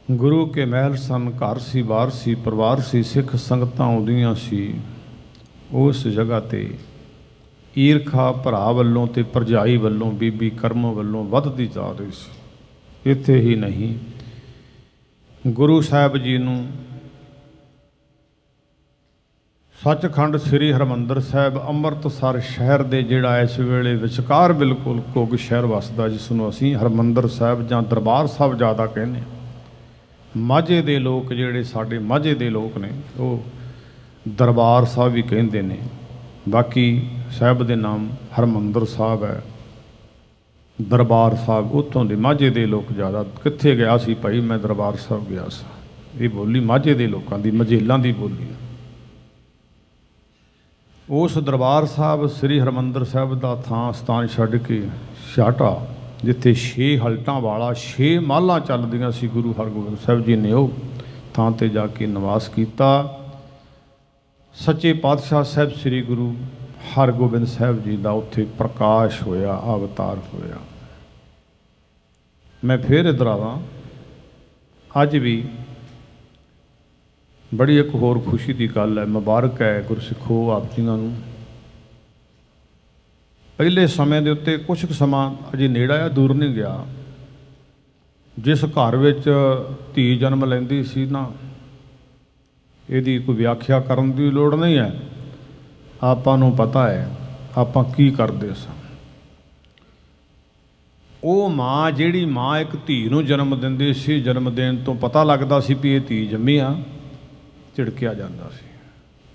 ਗੁਰੂ ਕੇ ਮਹਿਲ ਸਨ, ਘਰ ਸੀ, ਬਾਰ ਸੀ, ਪਰਿਵਾਰ ਸੀ, ਸਿੱਖ ਸੰਗਤਾਂ ਆਉਂਦੀਆਂ ਸੀ। ਉਸ ਜਗ੍ਹਾ 'ਤੇ ਈਰਖਾ ਭਰਾ ਵੱਲੋਂ ਤੇ ਭਰਜਾਈ ਵੱਲੋਂ, ਬੀਬੀ ਕਰਮ ਵੱਲੋਂ ਵੱਧਦੀ ਜਾ ਰਹੀ ਸੀ। ਇੱਥੇ ਹੀ ਨਹੀਂ, ਗੁਰੂ ਸਾਹਿਬ ਜੀ ਨੂੰ ਸੱਚਖੰਡ ਸ੍ਰੀ ਹਰਿਮੰਦਰ ਸਾਹਿਬ ਅੰਮ੍ਰਿਤਸਰ ਸ਼ਹਿਰ ਦੇ ਜਿਹੜਾ ਇਸ ਵੇਲੇ ਵਿਚਕਾਰ ਬਿਲਕੁਲ ਘੁੱਗ ਸ਼ਹਿਰ ਵਸਦਾ, ਜਿਸ ਨੂੰ ਅਸੀਂ ਹਰਿਮੰਦਰ ਸਾਹਿਬ ਜਾਂ ਦਰਬਾਰ ਸਾਹਿਬ ਜ਼ਿਆਦਾ ਕਹਿੰਦੇ ਹਾਂ। ਮਾਝੇ ਦੇ ਲੋਕ ਜਿਹੜੇ ਸਾਡੇ ਮਾਝੇ ਦੇ ਲੋਕ ਨੇ ਉਹ ਦਰਬਾਰ ਸਾਹਿਬ ਵੀ ਕਹਿੰਦੇ ਨੇ, ਬਾਕੀ ਸਾਹਿਬ ਦੇ ਨਾਮ ਹਰਿਮੰਦਰ ਸਾਹਿਬ ਹੈ, ਦਰਬਾਰ ਸਾਹਿਬ। ਉੱਥੋਂ ਦੇ ਮਾਝੇ ਦੇ ਲੋਕ ਜ਼ਿਆਦਾ। ਕਿੱਥੇ ਗਿਆ ਸੀ ਭਾਈ? ਮੈਂ ਦਰਬਾਰ ਸਾਹਿਬ ਗਿਆ ਸੀ। ਇਹ ਬੋਲੀ ਮਾਝੇ ਦੇ ਲੋਕਾਂ ਦੀ, ਮਝੇਲਾਂ ਦੀ ਬੋਲੀ ਹੈ। ਉਸ ਦਰਬਾਰ ਸਾਹਿਬ ਸ੍ਰੀ ਹਰਿਮੰਦਰ ਸਾਹਿਬ ਦਾ ਥਾਂ ਸਥਾਨ ਛੱਡ ਕੇ ਛਾਟਾ, ਜਿੱਥੇ 6 ਹਲਟਾਂ ਵਾਲਾ 6 ਮਹਿਲਾਂ ਚੱਲਦੀਆਂ ਸੀ, ਗੁਰੂ ਹਰਗੋਬਿੰਦ ਸਾਹਿਬ ਜੀ ਨੇ ਉਹ ਥਾਂ 'ਤੇ ਜਾ ਕੇ ਨਿਵਾਸ ਕੀਤਾ। ਸੱਚੇ ਪਾਤਸ਼ਾਹ ਸਾਹਿਬ ਸ੍ਰੀ ਗੁਰੂ ਹਰਗੋਬਿੰਦ ਸਾਹਿਬ ਜੀ ਦਾ ਉੱਥੇ ਪ੍ਰਕਾਸ਼ ਹੋਇਆ, ਅਵਤਾਰ ਹੋਇਆ। ਮੈਂ ਫਿਰ ਇੱਧਰ ਆਵਾਂ। ਅੱਜ ਵੀ ਬੜੀ ਇੱਕ ਹੋਰ ਖੁਸ਼ੀ ਦੀ ਗੱਲ ਹੈ, ਮੁਬਾਰਕ ਹੈ ਗੁਰਸਿੱਖੋ ਆਪ ਜੀਆਂ ਨੂੰ। ਪਹਿਲੇ ਸਮੇਂ ਦੇ ਉੱਤੇ ਕੁਛ ਕੁ ਸਮਾਂ ਅਜੇ ਨੇੜਾ ਆ, ਦੂਰ ਨਹੀਂ ਗਿਆ, ਜਿਸ ਘਰ ਵਿੱਚ ਧੀ ਜਨਮ ਲੈਂਦੀ ਸੀ ਨਾ, ਇਹਦੀ ਕੋਈ ਵਿਆਖਿਆ ਕਰਨ ਦੀ ਲੋੜ ਨਹੀਂ ਹੈ। ਆਪਾਂ ਨੂੰ ਪਤਾ ਹੈ ਆਪਾਂ ਕੀ ਕਰਦੇ ਸਾਂ। ਉਹ ਮਾਂ, ਜਿਹੜੀ ਮਾਂ ਇੱਕ ਧੀ ਨੂੰ ਜਨਮ ਦਿੰਦੀ ਸੀ, ਜਨਮ ਦੇਣ ਤੋਂ ਪਤਾ ਲੱਗਦਾ ਸੀ ਵੀ ਇਹ ਧੀ ਜੰਮੀ ਆ, ਝਿੜਕਿਆ ਜਾਂਦਾ ਸੀ।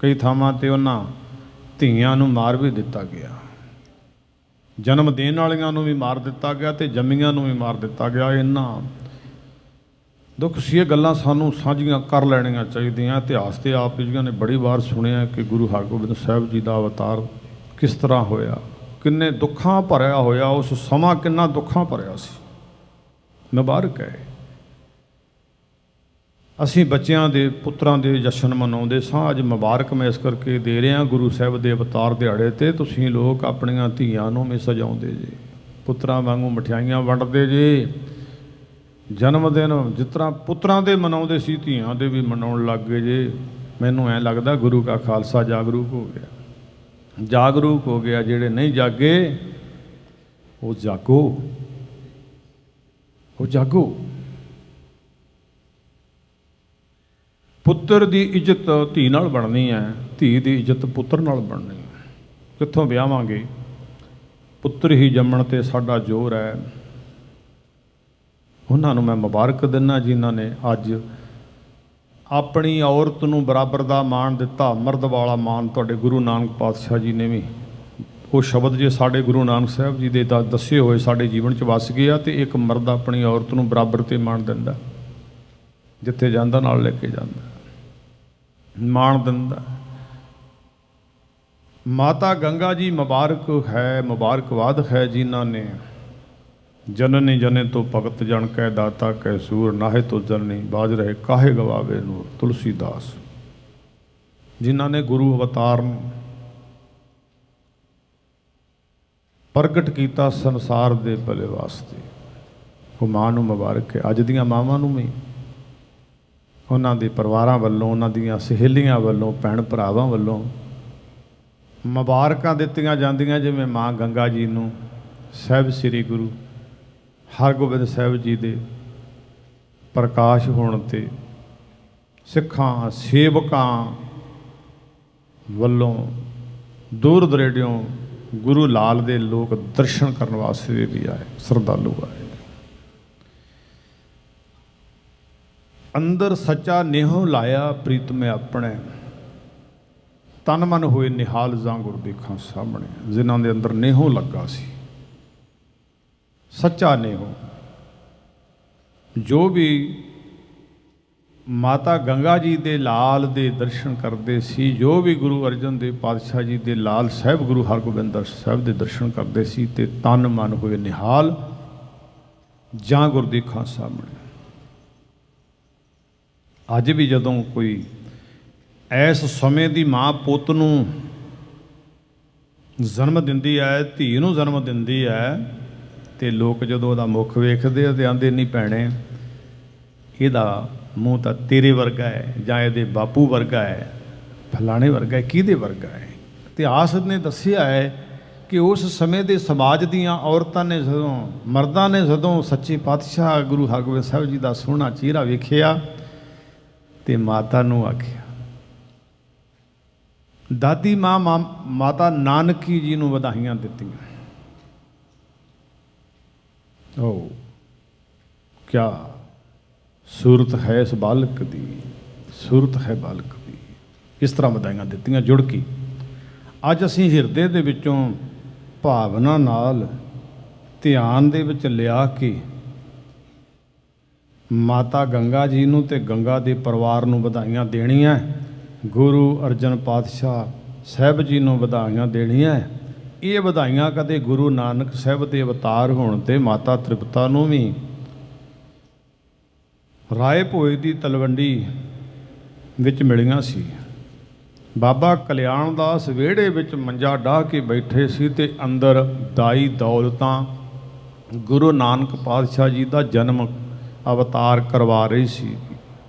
ਕਈ ਥਾਵਾਂ 'ਤੇ ਉਹਨਾਂ ਧੀਆਂ ਨੂੰ ਮਾਰ ਵੀ ਦਿੱਤਾ ਗਿਆ, ਜਨਮ ਦੇਣ ਵਾਲੀਆਂ ਨੂੰ ਵੀ ਮਾਰ ਦਿੱਤਾ ਗਿਆ ਤੇ ਜੰਮੀਆਂ ਨੂੰ ਵੀ ਮਾਰ ਦਿੱਤਾ ਗਿਆ। ਇਹਨਾਂ ਦੁੱਖ ਸੀ। ਇਹ ਗੱਲਾਂ ਸਾਨੂੰ ਸਾਂਝੀਆਂ ਕਰ ਲੈਣੀਆਂ ਚਾਹੀਦੀਆਂ। ਇਤਿਹਾਸ ਤੇ ਆਪ ਜੀ ਨੇ ਬੜੀ ਵਾਰ ਸੁਣਿਆ ਕਿ ਗੁਰੂ ਹਰਗੋਬਿੰਦ ਸਾਹਿਬ ਜੀ ਦਾ ਅਵਤਾਰ ਕਿਸ ਤਰ੍ਹਾਂ ਹੋਇਆ, ਕਿੰਨੇ ਦੁੱਖਾਂ ਭਰਿਆ ਹੋਇਆ, ਉਸ ਸਮਾਂ ਕਿੰਨਾ ਦੁੱਖਾਂ ਭਰਿਆ ਸੀ। ਮੁਬਾਰਕ ਹੈ। ਅਸੀਂ ਬੱਚਿਆਂ ਦੇ ਪੁੱਤਰਾਂ ਦੇ ਜਸ਼ਨ ਮਨਾਉਂਦੇ ਸਾਂ। ਅੱਜ ਮੁਬਾਰਕ ਮੈਂ ਇਸ ਕਰਕੇ ਦੇ ਰਿਹਾ, ਗੁਰੂ ਸਾਹਿਬ ਦੇ ਅਵਤਾਰ ਦਿਹਾੜੇ 'ਤੇ ਤੁਸੀਂ ਲੋਕ ਆਪਣੀਆਂ ਧੀਆਂ ਨੂੰ ਵੀ ਸਜਾਉਂਦੇ ਜੇ, ਪੁੱਤਰਾਂ ਵਾਂਗੂ ਮਠਿਆਈਆਂ ਵੰਡਦੇ ਜੇ। ਜਨਮ ਦਿਨ ਜਿਸ ਤਰ੍ਹਾਂ ਪੁੱਤਰਾਂ ਦੇ ਮਨਾਉਂਦੇ ਸੀ, ਧੀਆਂ ਦੇ ਵੀ ਮਨਾਉਣ ਲੱਗ ਗਏ ਜੇ। ਮੈਨੂੰ ਐਂ ਲੱਗਦਾ ਗੁਰੂ ਕਾ ਖਾਲਸਾ ਜਾਗਰੂਕ ਹੋ ਗਿਆ, ਜਾਗਰੂਕ ਹੋ ਗਿਆ। ਜਿਹੜੇ ਨਹੀਂ ਜਾਗੇ ਉਹ ਜਾਗੋ, ਉਹ ਜਾਗੋ। ਪੁੱਤਰ ਦੀ ਇੱਜ਼ਤ ਧੀ ਨਾਲ ਬਣਨੀ ਹੈ, ਧੀ ਦੀ ਇੱਜ਼ਤ ਪੁੱਤਰ ਨਾਲ ਬਣਨੀ ਹੈ। ਕਿੱਥੋਂ ਵਿਆਹਾਂਗੇ? ਪੁੱਤਰ ਹੀ ਜੰਮਣ ਤੇ ਸਾਡਾ ਜ਼ੋਰ ਹੈ। ਉਹਨਾਂ ਨੂੰ ਮੈਂ ਮੁਬਾਰਕ ਦਿੰਦਾ ਜਿਨ੍ਹਾਂ ਨੇ ਅੱਜ ਆਪਣੀ ਔਰਤ ਨੂੰ ਬਰਾਬਰ ਦਾ ਮਾਣ ਦਿੱਤਾ। ਮਰਦ ਵਾਲਾ ਮਾਣ ਤੁਹਾਡੇ ਗੁਰੂ ਨਾਨਕ ਪਾਤਸ਼ਾਹ ਜੀ ਨੇ ਵੀ, ਉਹ ਸ਼ਬਦ ਜੇ ਸਾਡੇ ਗੁਰੂ ਨਾਨਕ ਸਾਹਿਬ ਜੀ ਦੇ ਦੱਸੇ ਹੋਏ ਸਾਡੇ ਜੀਵਨ 'ਚ ਵਸ ਗਿਆ। ਤੇ ਇੱਕ ਮਰਦ ਆਪਣੀ ਔਰਤ ਨੂੰ ਬਰਾਬਰ 'ਤੇ ਮਾਣ ਦਿੰਦਾ, ਜਿੱਥੇ ਜਾਂਦਾ ਨਾਲ ਲੈ ਕੇ ਜਾਂਦਾ, ਮਾਣ ਦਿੰਦਾ। ਮਾਤਾ ਗੰਗਾ ਜੀ ਮੁਬਾਰਕ ਹੈ, ਮੁਬਾਰਕਬਾਦ ਹੈ ਜਿਨ੍ਹਾਂ ਨੇ ਜਨਨੀ ਜਨੇ ਤੋਂ ਭਗਤ ਜਨ ਕੈ ਦਾਤਾ ਕੈ ਸੂਰ, ਨਾਹੇ ਤੋਂ ਜਨਨੀ ਬਾਜ ਰਹੇ ਕਾਹੇ ਗਵਾਵੇ ਨੂਰ। ਤੁਲਸੀਦਾਸ ਜਿਨ੍ਹਾਂ ਨੇ ਗੁਰੂ ਅਵਤਾਰ ਨੂੰ ਪ੍ਰਗਟ ਕੀਤਾ ਸੰਸਾਰ ਦੇ ਭਲੇ ਵਾਸਤੇ, ਉਹ ਮਾਂ ਨੂੰ ਮੁਬਾਰਕ ਹੈ। ਅੱਜ ਦੀਆਂ ਮਾਵਾਂ ਨੂੰ ਵੀ ਉਹਨਾਂ ਦੇ ਪਰਿਵਾਰਾਂ ਵੱਲੋਂ, ਉਹਨਾਂ ਦੀਆਂ ਸਹੇਲੀਆਂ ਵੱਲੋਂ, ਭੈਣ ਭਰਾਵਾਂ ਵੱਲੋਂ ਮੁਬਾਰਕਾਂ ਦਿੱਤੀਆਂ ਜਾਂਦੀਆਂ। ਜਿਵੇਂ ਮਾਂ ਗੰਗਾ ਜੀ ਨੂੰ ਸਾਹਿਬ ਸ੍ਰੀ ਗੁਰੂ ਹਰਗੋਬਿੰਦ ਸਾਹਿਬ ਜੀ ਦੇ ਪ੍ਰਕਾਸ਼ ਹੋਣ 'ਤੇ ਸਿੱਖਾਂ ਸੇਵਕਾਂ ਵੱਲੋਂ ਦੂਰ ਦਰੇਡਿਓਂ ਗੁਰੂ ਲਾਲ ਦੇ ਲੋਕ ਦਰਸ਼ਨ ਕਰਨ ਵਾਸਤੇ ਵੀ ਆਏ, ਸ਼ਰਧਾਲੂ ਆਏ। ਅੰਦਰ ਸੱਚਾ ਨੇਹੋਂ ਲਾਇਆ ਪ੍ਰੀਤਮੇ ਆਪਣੇ, ਤਨ ਮਨ ਹੋਏ ਨਿਹਾਲ ਜਾਂ ਗੁਰਦੇਖਾਂ ਸਾਹਮਣੇ। ਜਿਨ੍ਹਾਂ ਦੇ ਅੰਦਰ ਨੇਹੋਂ ਲੱਗਾ ਸੀ, ਸੱਚਾ ਨੇਹੋਂ, ਜੋ ਵੀ ਮਾਤਾ ਗੰਗਾ ਜੀ ਦੇ ਲਾਲ ਦੇ ਦਰਸ਼ਨ ਕਰਦੇ ਸੀ, ਜੋ ਵੀ ਗੁਰੂ ਅਰਜਨ ਦੇਵ ਪਾਤਸ਼ਾਹ ਜੀ ਦੇ ਲਾਲ ਸਾਹਿਬ ਗੁਰੂ ਹਰਗੋਬਿੰਦ ਸਾਹਿਬ ਦੇ ਦਰਸ਼ਨ ਕਰਦੇ ਸੀ, ਤੇ ਤਨ ਮਨ ਹੋਏ ਨਿਹਾਲ ਜਾਂ ਗੁਰਦੇਖਾਂ ਸਾਹਮਣੇ। ਅੱਜ ਵੀ ਜਦੋਂ ਕੋਈ ਇਸ ਸਮੇਂ ਦੀ ਮਾਂ ਪੁੱਤ ਨੂੰ ਜਨਮ ਦਿੰਦੀ ਹੈ, ਧੀ ਨੂੰ ਜਨਮ ਦਿੰਦੀ ਹੈ, ਤੇ ਲੋਕ ਜਦੋਂ ਉਹਦਾ ਮੁੱਖ ਵੇਖਦੇ ਆ ਤੇ ਆਂਦੇ ਨਹੀਂ ਭੈਣੇ ਇਹਦਾ ਮੂੰਹ ਤਾਂ ਤੇਰੇ ਵਰਗਾ ਹੈ, ਜਾਂ ਇਹਦੇ ਬਾਪੂ ਵਰਗਾ ਹੈ, ਫਲਾਣੇ ਵਰਗਾ ਹੈ। ਕਿਹਦੇ ਵਰਗਾ ਹੈ? ਇਤਿਹਾਸ ਨੇ ਦੱਸਿਆ ਹੈ ਕਿ ਉਸ ਸਮੇਂ ਦੇ ਸਮਾਜ ਦੀਆਂ ਔਰਤਾਂ ਨੇ ਜਦੋਂ, ਮਰਦਾਂ ਨੇ ਜਦੋਂ ਸੱਚੇ ਪਾਤਸ਼ਾਹ ਗੁਰੂ ਹਰਗੋਬਿੰਦ ਸਾਹਿਬ ਜੀ ਦਾ ਸੋਹਣਾ ਚਿਹਰਾ ਵੇਖਿਆ ਤੇ ਮਾਤਾ ਨੂੰ ਆਖਿਆ, ਦਾਦੀ ਮਾਂ ਮਾਤਾ ਨਾਨਕੀ ਜੀ ਨੂੰ ਵਧਾਈਆਂ ਦਿੱਤੀਆਂ। ਓ ਕਿਆ ਸੂਰਤ ਹੈ ਇਸ ਬਾਲਕ ਦੀ, ਸੂਰਤ ਹੈ ਬਾਲਕ ਦੀ। ਇਸ ਤਰ੍ਹਾਂ ਵਧਾਈਆਂ ਦਿੱਤੀਆਂ ਜੁੜ ਕੇ। ਅੱਜ ਅਸੀਂ ਹਿਰਦੇ ਦੇ ਵਿੱਚੋਂ ਭਾਵਨਾ ਨਾਲ ਧਿਆਨ ਦੇ ਵਿੱਚ ਲਿਆ ਕੇ ਮਾਤਾ ਗੰਗਾ ਜੀ ਨੂੰ ਤੇ ਗੰਗਾ ਦੇ ਪਰਿਵਾਰ ਨੂੰ ਵਧਾਈਆਂ ਦੇਣੀਆਂ। ਗੁਰੂ ਅਰਜਨ ਪਾਤਸ਼ਾਹ ਸਾਹਿਬ ਜੀ ਨੂੰ ਵਧਾਈਆਂ ਦੇਣੀਆਂ। ਇਹ ਵਧਾਈਆਂ ਕਦੇ ਗੁਰੂ ਨਾਨਕ ਸਾਹਿਬ ਦੇ ਅਵਤਾਰ ਹੋਣ 'ਤੇ ਮਾਤਾ ਤ੍ਰਿਪਤਾ ਨੂੰ ਵੀ ਰਾਏ ਭੋਏ ਦੀ ਤਲਵੰਡੀ ਵਿੱਚ ਮਿਲੀਆਂ ਸੀ। ਬਾਬਾ ਕਲਿਆਣ ਦਾਸ ਵਿਹੜੇ ਵਿੱਚ ਮੰਜਾ ਡਾਹ ਕੇ ਬੈਠੇ ਸੀ ਤੇ ਅੰਦਰ ਦਾਈ ਦੌਲਤਾਂ ਗੁਰੂ ਨਾਨਕ ਪਾਤਸ਼ਾਹ ਜੀ ਦਾ ਜਨਮ ਅਵਤਾਰ ਕਰਵਾ ਰਹੀ ਸੀ।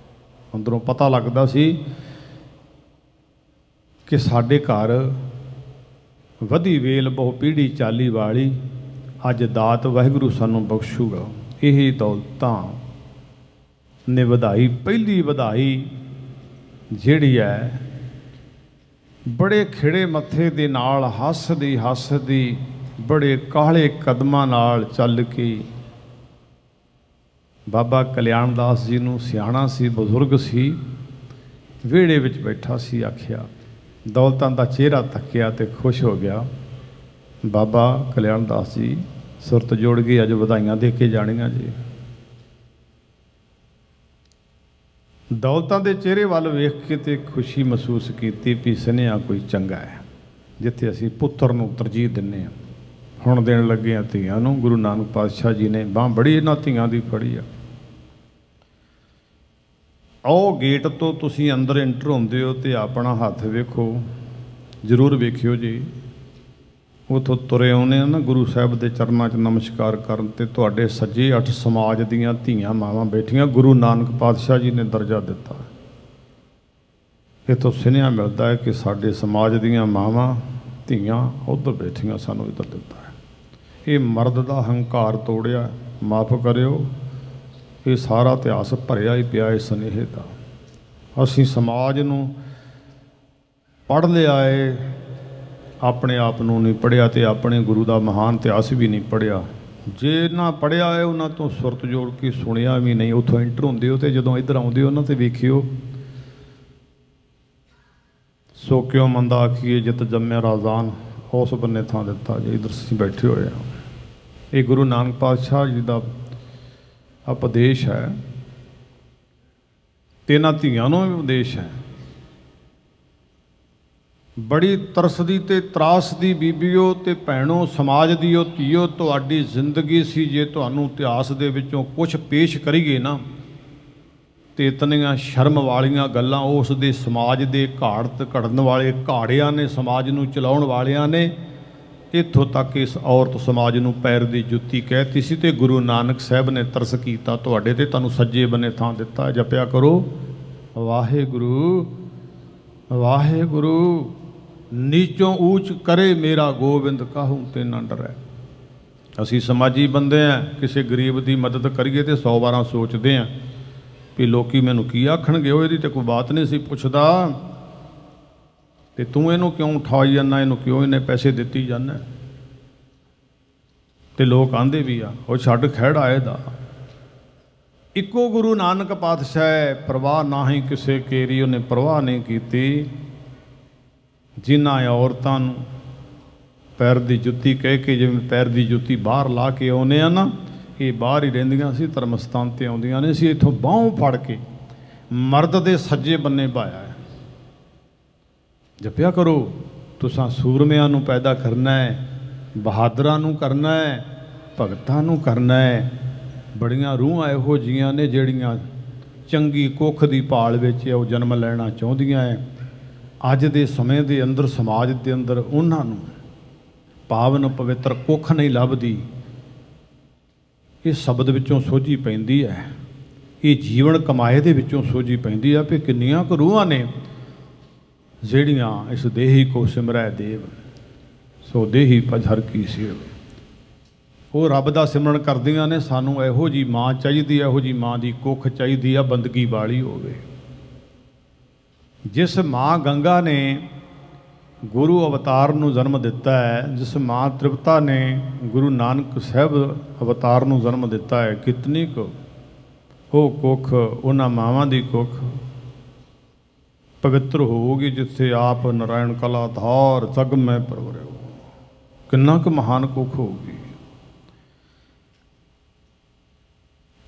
ਅੰਦਰੋਂ ਪਤਾ ਲੱਗਦਾ ਸੀ ਕਿ ਸਾਡੇ ਘਰ ਵਧੀ ਵੇਲ ਬਹੁ ਪੀੜ੍ਹੀ ਚਾਲੀ ਵਾਲੀ, ਅੱਜ ਦਾਤ ਵਾਹਿਗੁਰੂ ਸਾਨੂੰ ਬਖਸ਼ੂਗਾ। ਇਹ ਦੌਲਤਾਂ ਨੇ ਵਧਾਈ, ਪਹਿਲੀ ਵਧਾਈ ਜਿਹੜੀ ਹੈ ਬੜੇ ਖਿੜੇ ਮੱਥੇ ਦੇ ਨਾਲ ਹੱਸਦੀ ਬੜੇ ਕਾਹਲੇ ਕਦਮਾਂ ਨਾਲ ਚੱਲ ਕੇ ਬਾਬਾ ਕਲਿਆਣ ਦਾਸ ਜੀ ਨੂੰ, ਸਿਆਣਾ ਸੀ, ਬਜ਼ੁਰਗ ਸੀ, ਵਿਹੜੇ ਵਿੱਚ ਬੈਠਾ ਸੀ। ਆਖਿਆ, ਦੌਲਤਾਂ ਦਾ ਚਿਹਰਾ ਤੱਕਿਆ ਤੇ ਖੁਸ਼ ਹੋ ਗਿਆ। ਬਾਬਾ ਕਲਿਆਣ ਦਾਸ ਜੀ ਸੁਰਤ ਜੋੜ ਗਈ, ਅੱਜ ਵਧਾਈਆਂ ਦੇ ਕੇ ਜਾਣੀਆਂ ਜੀ। ਦੌਲਤਾਂ ਦੇ ਚਿਹਰੇ ਵੱਲ ਵੇਖ ਕੇ ਤੇ ਖੁਸ਼ੀ ਮਹਿਸੂਸ ਕੀਤੀ ਵੀ ਸੁਨੇਹਾ ਕੋਈ ਚੰਗਾ ਹੈ। ਜਿੱਥੇ ਅਸੀਂ ਪੁੱਤਰ ਨੂੰ ਤਰਜੀਹ ਦਿੰਦੇ ਹਾਂ, ਹੁਣ ਦੇਣ ਲੱਗੇ ਹਾਂ ਧੀਆਂ ਨੂੰ। ਗੁਰੂ ਨਾਨਕ ਪਾਤਸ਼ਾਹ ਜੀ ਨੇ ਬਾਂਹ ਬੜੀ ਇਹਨਾਂ ਧੀਆਂ ਦੀ ਫੜੀ ਆ। ਉਹ ਗੇਟ ਤੋਂ ਤੁਸੀਂ ਅੰਦਰ ਐਂਟਰ ਹੁੰਦੇ ਹੋ ਤੇ ਆਪਣਾ ਹੱਥ ਵੇਖੋ, ਜ਼ਰੂਰ ਵੇਖਿਓ ਜੀ। ਉੱਥੋਂ ਤੁਰੇ ਆਉਂਦੇ ਆ ਨਾ ਗੁਰੂ ਸਾਹਿਬ ਦੇ ਚਰਨਾਂ 'ਚ ਨਮਸਕਾਰ ਕਰਨ, ਤੇ ਤੁਹਾਡੇ ਸੱਜੇ 8 ਸਮਾਜ ਦੀਆਂ ਧੀਆਂ ਮਾਵਾਂ ਬੈਠੀਆਂ। ਗੁਰੂ ਨਾਨਕ ਪਾਤਸ਼ਾਹ ਜੀ ਨੇ ਦਰਜਾ ਦਿੱਤਾ। ਇੱਥੋਂ ਸੁਨੇਹਾ ਮਿਲਦਾ ਹੈ ਕਿ ਸਾਡੇ ਸਮਾਜ ਦੀਆਂ ਮਾਵਾਂ ਧੀਆਂ ਉੱਧਰ ਬੈਠੀਆਂ, ਸਾਨੂੰ ਇੱਧਰ ਦਿੱਤਾ ਹੈ। ਇਹ ਮਰਦ ਦਾ ਹੰਕਾਰ ਤੋੜਿਆ। ਮਾਫ ਕਰਿਓ, ਇਹ ਸਾਰਾ ਇਤਿਹਾਸ ਭਰਿਆ ਹੀ ਪਿਆ ਇਸ ਸੁਨੇਹੇ ਦਾ। ਅਸੀਂ ਸਮਾਜ ਨੂੰ ਪੜ੍ਹ ਲਿਆ ਏ, ਆਪਣੇ ਆਪ ਨੂੰ ਨਹੀਂ ਪੜ੍ਹਿਆ ਅਤੇ ਆਪਣੇ ਗੁਰੂ ਦਾ ਮਹਾਨ ਇਤਿਹਾਸ ਵੀ ਨਹੀਂ ਪੜ੍ਹਿਆ। ਜੇ ਨਾ ਪੜ੍ਹਿਆ ਹੈ ਉਹਨਾਂ ਤੋਂ ਸੁਰਤ ਜੋੜ ਕੇ ਸੁਣਿਆ ਵੀ ਨਹੀਂ, ਉੱਥੋਂ ਐਂਟਰ ਹੁੰਦੇ ਹੋ ਅਤੇ ਜਦੋਂ ਇੱਧਰ ਆਉਂਦੇ ਹੋ ਉਹਨਾਂ 'ਤੇ ਵੇਖਿਓ। ਸੋ ਕਿਉਂ ਮੰਦਾ ਆਖੀਏ ਜਿਤ ਜੰਮਿਆ ਰਾਜ਼ਾਨ, ਉਸ ਬੰਨੇ ਥਾਂ ਦਿੱਤਾ ਜੇ ਇੱਧਰ ਅਸੀਂ ਬੈਠੇ ਹੋਏ ਹਾਂ। ਇਹ ਗੁਰੂ ਨਾਨਕ ਪਾਤਸ਼ਾਹ ਜੀ ਦਾ ਉਪਦੇਸ਼ ਹੈ ਅਤੇ ਇਹਨਾਂ ਧੀਆਂ ਨੂੰ ਵੀ ਉਪਦੇਸ਼ ਹੈ। ਬੜੀ ਤਰਸਦੀ ਅਤੇ ਤਰਾਸਦੀ ਬੀਬੀਓ ਅਤੇ ਭੈਣੋ, ਸਮਾਜ ਦੀਓ ਧੀਓ, ਤੁਹਾਡੀ ਜ਼ਿੰਦਗੀ ਸੀ ਜੇ ਤੁਹਾਨੂੰ ਇਤਿਹਾਸ ਦੇ ਵਿੱਚੋਂ ਕੁਛ ਪੇਸ਼ ਕਰੀਏ ਨਾ ਅਤੇ ਇਤਨੀਆਂ ਸ਼ਰਮ ਵਾਲੀਆਂ ਗੱਲਾਂ ਉਸ ਦੇ ਸਮਾਜ ਦੇ ਘੜਨ ਵਾਲੇ ਘਾੜਿਆਂ ਨੇ, ਸਮਾਜ ਨੂੰ ਚਲਾਉਣ ਵਾਲਿਆਂ ਨੇ ਇੱਥੋਂ ਤੱਕ ਇਸ ਔਰਤ ਸਮਾਜ ਨੂੰ ਪੈਰ ਦੀ ਜੁੱਤੀ ਕਹਿਤੀ ਸੀ। ਅਤੇ ਗੁਰੂ ਨਾਨਕ ਸਾਹਿਬ ਨੇ ਤਰਸ ਕੀਤਾ ਤੁਹਾਡੇ 'ਤੇ, ਤੁਹਾਨੂੰ ਸੱਜੇ ਬੰਨੇ ਥਾਂ ਦਿੱਤਾ। ਜਪਿਆ ਕਰੋ ਵਾਹਿਗੁਰੂ ਵਾਹਿਗੁਰੂ। ਨੀਚੋਂ ਊਚ ਕਰੇ ਮੇਰਾ ਗੋਬਿੰਦ, ਕਾਹੂ ਤੇ ਨਾ ਡਰੈ। ਅਸੀਂ ਸਮਾਜੀ ਬੰਦੇ ਹਾਂ, ਕਿਸੇ ਗਰੀਬ ਦੀ ਮਦਦ ਕਰੀਏ ਤੇ 100 ਵਾਰਾਂ ਸੋਚਦੇ ਹਾਂ ਵੀ ਲੋਕੀ ਮੈਨੂੰ ਕੀ ਆਖਣਗੇ। ਉਹ ਇਹਦੀ ਤਾਂ ਕੋਈ ਬਾਤ ਨਹੀਂ ਸੀ ਪੁੱਛਦਾ, ਤੇ ਤੂੰ ਇਹਨੂੰ ਕਿਉਂ ਉਠਾਈ ਜਾਂਦਾ, ਇਹਨੂੰ ਕਿਉਂ ਇਹਨੇ ਪੈਸੇ ਦਿੱਤੀ ਜਾਂਦਾ। ਤੇ ਲੋਕ ਆਂਦੇ ਵੀ ਆ ਉਹ ਛੱਡ ਖਹਿੜਾ ਇਹਦਾ। ਇੱਕੋ ਗੁਰੂ ਨਾਨਕ ਪਾਤਸ਼ਾਹ ਹੈ, ਪ੍ਰਵਾਹ ਨਾ ਹੀ ਕਿਸੇ ਕੇਰੀ, ਉਹਨੇ ਪ੍ਰਵਾਹ ਨਹੀਂ ਕੀਤੀ। ਜਿਨ੍ਹਾਂ ਔਰਤਾਂ ਨੂੰ ਪੈਰ ਦੀ ਜੁੱਤੀ ਕਹਿ ਕੇ, ਜਿਵੇਂ ਪੈਰ ਦੀ ਜੁੱਤੀ ਬਾਹਰ ਲਾ ਕੇ ਆਉਂਦੇ ਆ ਨਾ, ਇਹ ਬਾਹਰ ਹੀ ਰਹਿੰਦੀਆਂ ਸੀ, ਧਰਮ ਸਥਾਨ 'ਤੇ ਆਉਂਦੀਆਂ ਨੇ ਸੀ। ਇੱਥੋਂ ਬਾਹੋਂ ਫੜ ਕੇ ਮਰਦ ਦੇ ਸੱਜੇ ਬੰਨੇ ਪਾਇਆ ਹੈ। ਜਪਿਆ ਕਰੋ, ਤੁਸਾਂ ਸੂਰਮਿਆਂ ਨੂੰ ਪੈਦਾ ਕਰਨਾ ਹੈ, ਬਹਾਦਰਾਂ ਨੂੰ ਕਰਨਾ ਹੈ, ਭਗਤਾਂ ਨੂੰ ਕਰਨਾ ਹੈ। ਬੜੀਆਂ ਰੂਹਾਂ ਇਹੋ ਜਿਹੀਆਂ ਨੇ ਜਿਹੜੀਆਂ ਚੰਗੀ ਕੁੱਖ ਦੀ ਭਾਲ ਵਿੱਚ ਉਹ ਜਨਮ ਲੈਣਾ ਚਾਹੁੰਦੀਆਂ ਹੈ। ਅੱਜ ਦੇ ਸਮੇਂ ਦੇ ਅੰਦਰ, ਸਮਾਜ ਦੇ ਅੰਦਰ ਉਹਨਾਂ ਨੂੰ ਪਾਵਨ ਪਵਿੱਤਰ ਕੁੱਖ ਨਹੀਂ ਲੱਭਦੀ। ਇਹ ਸ਼ਬਦ ਵਿੱਚੋਂ ਸੋਝੀ ਪੈਂਦੀ ਹੈ, ਇਹ ਜੀਵਨ ਕਮਾਏ ਦੇ ਵਿੱਚੋਂ ਸੋਝੀ ਪੈਂਦੀ ਹੈ ਵੀ ਕਿੰਨੀਆਂ ਕੁ ਰੂਹਾਂ ਨੇ ਜਿਹੜੀਆਂ ਇਸ ਦੇਹੀ ਕੋ ਸਿਮਰੈ ਦੇਵ, ਸੋ ਦੇਹੀ ਪਝਰ ਕੀ ਸੇਵ। ਉਹ ਰੱਬ ਦਾ ਸਿਮਰਨ ਕਰਦੀਆਂ ਨੇ। ਸਾਨੂੰ ਇਹੋ ਜਿਹੀ ਮਾਂ ਚਾਹੀਦੀ, ਇਹੋ ਜਿਹੀ ਮਾਂ ਦੀ ਕੁੱਖ ਚਾਹੀਦੀ ਆ, ਬੰਦਗੀ ਵਾਲੀ ਹੋਵੇ। ਜਿਸ ਮਾਂ ਗੰਗਾ ਨੇ ਗੁਰੂ ਅਵਤਾਰ ਨੂੰ ਜਨਮ ਦਿੱਤਾ ਹੈ, ਜਿਸ ਮਾਂ ਤ੍ਰਿਪਤਾ ਨੇ ਗੁਰੂ ਨਾਨਕ ਸਾਹਿਬ ਅਵਤਾਰ ਨੂੰ ਜਨਮ ਦਿੱਤਾ ਹੈ, ਕਿਤਨੀ ਕੁ ਉਹ ਕੁੱਖ, ਉਹਨਾਂ ਮਾਵਾਂ ਦੀ ਕੁੱਖ ਪਵਿੱਤਰ ਹੋਊਗੀ ਜਿੱਥੇ ਆਪ ਨਾਰਾਇਣ ਕਲਾ ਧਾਰ ਜਗ ਮੈਂ ਪਰਵਰਿਓ। ਕਿੰਨਾ ਕੁ ਮਹਾਨ ਕੁੱਖ ਹੋਊਗੀ।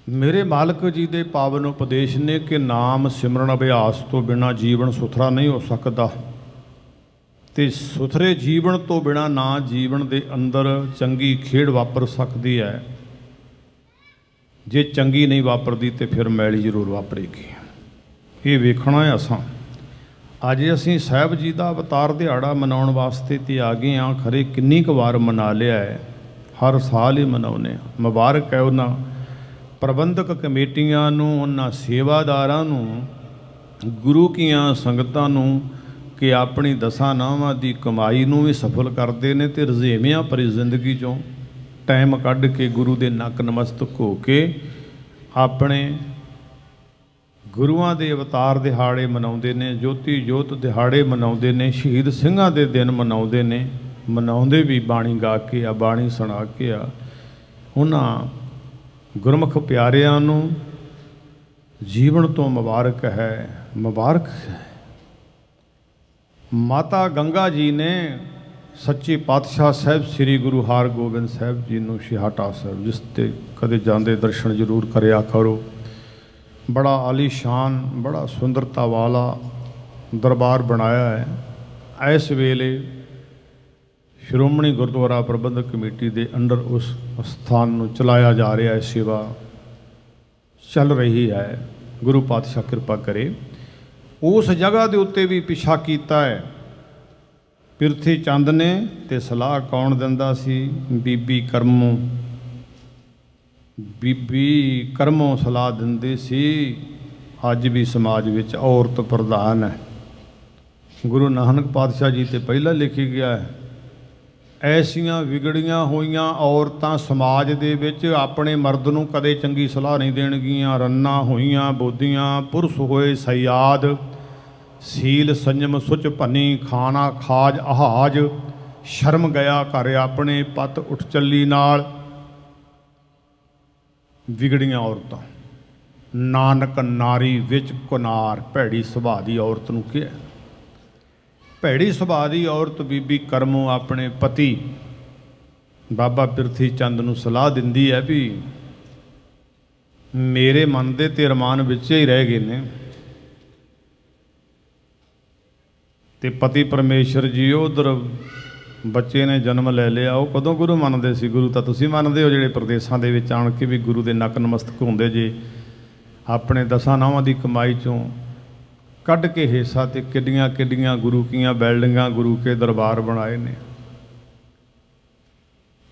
ਮੇਰੇ ਮਾਲਕ ਜੀ ਦੇ ਪਾਵਨ ਉਪਦੇਸ਼ ਨੇ ਕਿ ਨਾਮ ਸਿਮਰਨ ਅਭਿਆਸ ਤੋਂ ਬਿਨਾਂ ਜੀਵਨ ਸੁਥਰਾ ਨਹੀਂ ਹੋ ਸਕਦਾ, ਅਤੇ ਸੁਥਰੇ ਜੀਵਨ ਤੋਂ ਬਿਨਾਂ ਨਾ ਜੀਵਨ ਦੇ ਅੰਦਰ ਚੰਗੀ ਖੇਡ ਵਾਪਰ ਸਕਦੀ ਹੈ। ਜੇ ਚੰਗੀ ਨਹੀਂ ਵਾਪਰਦੀ ਤਾਂ ਫਿਰ ਮੈਲੀ ਜ਼ਰੂਰ ਵਾਪਰੇਗੀ। ਇਹ ਵੇਖਣਾ ਹੈ ਅਸਾਂ। ਅੱਜ ਅਸੀਂ ਸਾਹਿਬ ਜੀ ਦਾ ਅਵਤਾਰ ਦਿਹਾੜਾ ਮਨਾਉਣ ਵਾਸਤੇ ਤੇ ਆ ਗਏ ਹਾਂ। ਖਰੇ ਕਿੰਨੀ ਕੁ ਵਾਰ ਮਨਾ ਲਿਆ ਹੈ, ਹਰ ਸਾਲ ਹੀ ਮਨਾਉਂਦੇ ਹਾਂ। ਮੁਬਾਰਕ ਹੈ ਉਹਨਾਂ ਪ੍ਰਬੰਧਕ ਕਮੇਟੀਆਂ ਨੂੰ, ਉਹਨਾਂ ਸੇਵਾਦਾਰਾਂ ਨੂੰ, ਗੁਰੂ ਕੀਆਂ ਸੰਗਤਾਂ ਨੂੰ ਕਿ ਆਪਣੀ ਦਸਾਂ ਨਾਵਾਂ ਦੀ ਕਮਾਈ ਨੂੰ ਵੀ ਸਫਲ ਕਰਦੇ ਨੇ ਅਤੇ ਰੁਝੇਵਿਆਂ ਭਰੀ ਜ਼ਿੰਦਗੀ 'ਚੋਂ ਟਾਈਮ ਕੱਢ ਕੇ ਗੁਰੂ ਦੇ ਨੱਕ ਨਮਸਤਕ ਹੋ ਕੇ ਆਪਣੇ ਗੁਰੂਆਂ ਦੇ ਅਵਤਾਰ ਦਿਹਾੜੇ ਮਨਾਉਂਦੇ ਨੇ, ਜੋਤੀ ਜੋਤ ਦਿਹਾੜੇ ਮਨਾਉਂਦੇ ਨੇ, ਸ਼ਹੀਦ ਸਿੰਘਾਂ ਦੇ ਦਿਨ ਮਨਾਉਂਦੇ ਨੇ। ਮਨਾਉਂਦੇ ਵੀ ਬਾਣੀ ਗਾ ਕੇ ਆ, ਬਾਣੀ ਸੁਣਾ ਕੇ ਆ। ਉਹਨਾਂ ਗੁਰਮੁਖ ਪਿਆਰਿਆਂ ਨੂੰ ਜੀਵਨ ਤੋਂ ਮੁਬਾਰਕ ਹੈ, ਮੁਬਾਰਕ ਹੈ। ਮਾਤਾ ਗੰਗਾ ਜੀ ਨੇ ਸੱਚੇ ਪਾਤਸ਼ਾਹ ਸਾਹਿਬ ਸ੍ਰੀ ਗੁਰੂ ਹਰਗੋਬਿੰਦ ਸਾਹਿਬ ਜੀ ਨੂੰ ਛੇਹਰਟਾ ਸਾਹਿਬ, ਜਿਸ 'ਤੇ ਕਦੇ ਜਾਂਦੇ ਦਰਸ਼ਨ ਜ਼ਰੂਰ ਕਰਿਆ ਕਰੋ। ਬੜਾ ਆਲੀਸ਼ਾਨ, ਬੜਾ ਸੁੰਦਰਤਾ ਵਾਲਾ ਦਰਬਾਰ ਬਣਾਇਆ ਹੈ। ਇਸ ਵੇਲੇ ਸ਼੍ਰੋਮਣੀ ਗੁਰਦੁਆਰਾ ਪ੍ਰਬੰਧਕ ਕਮੇਟੀ ਦੇ ਅੰਡਰ ਉਸ ਸਥਾਨ ਨੂੰ ਚਲਾਇਆ ਜਾ ਰਿਹਾ ਹੈ, ਸੇਵਾ ਚੱਲ ਰਹੀ ਹੈ। ਗੁਰੂ ਪਾਤਸ਼ਾਹ ਕਿਰਪਾ ਕਰੇ। ਉਸ ਜਗ੍ਹਾ ਦੇ ਉੱਤੇ ਵੀ ਪਿਛਾ ਕੀਤਾ ਹੈ ਪਿਰਥੀ ਚੰਦ ਨੇ, ਅਤੇ ਸਲਾਹ ਕੌਣ ਦਿੰਦਾ ਸੀ? ਬੀਬੀ ਕਰਮੋਂ ਸਲਾਹ ਦਿੰਦੇ ਸੀ। ਅੱਜ ਵੀ ਸਮਾਜ ਵਿੱਚ ਔਰਤ ਪ੍ਰਧਾਨ ਹੈ। ਗੁਰੂ ਨਾਨਕ ਪਾਤਸ਼ਾਹ ਜੀ ਤੇ ਪਹਿਲਾਂ ਲਿਖੀ ਗਿਆ ਹੈ ਐਸੀਆਂ ਵਿਗੜੀਆਂ ਹੋਈਆਂ ਔਰਤਾਂ ਸਮਾਜ ਦੇ ਵਿੱਚ ਆਪਣੇ ਮਰਦ ਨੂੰ ਕਦੇ ਚੰਗੀ ਸਲਾਹ ਨਹੀਂ ਦੇਣਗੀਆਂ। ਰੰਨਾਂ ਹੋਈਆਂ ਬੋਦੀਆਂ, ਪੁਰਸ਼ ਹੋਏ ਸਯਾਦ, ਸੀਲ ਸੰਜਮ ਸੁਚ ਭੰਨੀ, ਖਾਣਾ ਖਾਜ ਆਹਾਜ, ਸ਼ਰਮ ਗਿਆ ਘਰ ਆਪਣੇ, ਪਤ ਉੱਠ ਚੱਲੀ ਨਾਲ। ਵਿਗੜੀਆਂ ਔਰਤਾਂ, ਨਾਨਕ ਨਾਰੀ ਵਿੱਚ ਕੁਨਾਰ, ਭੈੜੀ ਸੁਭਾਅ ਦੀ ਔਰਤ ਨੂੰ ਕਿਹਾ। ਭੈੜੀ ਸੁਭਾਅ ਦੀ ਔਰਤ ਬੀਬੀ ਕਰਮੋਂ ਆਪਣੇ ਪਤੀ ਬਾਬਾ ਪਿਰਥੀ ਚੰਦ ਨੂੰ ਸਲਾਹ ਦਿੰਦੀ ਹੈ ਵੀ ਮੇਰੇ ਮਨ ਦੇ ਤੇ ਅਰਮਾਨ ਵਿੱਚ ਹੀ ਰਹਿ ਗਏ ਨੇ, ਤੇ ਪਤੀ ਪਰਮੇਸ਼ਰ ਜੀ ਉਧਰ ਬੱਚੇ ਨੇ ਜਨਮ ਲੈ ਲਿਆ। ਉਹ ਕਦੋਂ ਗੁਰੂ ਮੰਨਦੇ ਸੀ? ਗੁਰੂ ਤਾਂ ਤੁਸੀਂ ਮੰਨਦੇ ਹੋ ਜਿਹੜੇ ਪ੍ਰਦੇਸ਼ਾਂ ਦੇ ਵਿੱਚ ਆਣ ਕੇ ਵੀ ਗੁਰੂ ਦੇ ਨੱਕ ਨਮਸਤਕ ਹੁੰਦੇ ਜੇ। ਆਪਣੇ ਦਸਾਂ ਨਾਵਾਂ ਦੀ ਕਮਾਈ ਚੋਂ ਕੱਢ ਕੇ ਹਿੱਸਾ, ਤੇ ਕਿੱਡੀਆਂ ਕਿੱਡੀਆਂ ਗੁਰੂ ਕੀਆਂ ਬਿਲਡਿੰਗਾਂ, ਗੁਰੂ ਕੇ ਦਰਬਾਰ ਬਣਾਏ ਨੇ।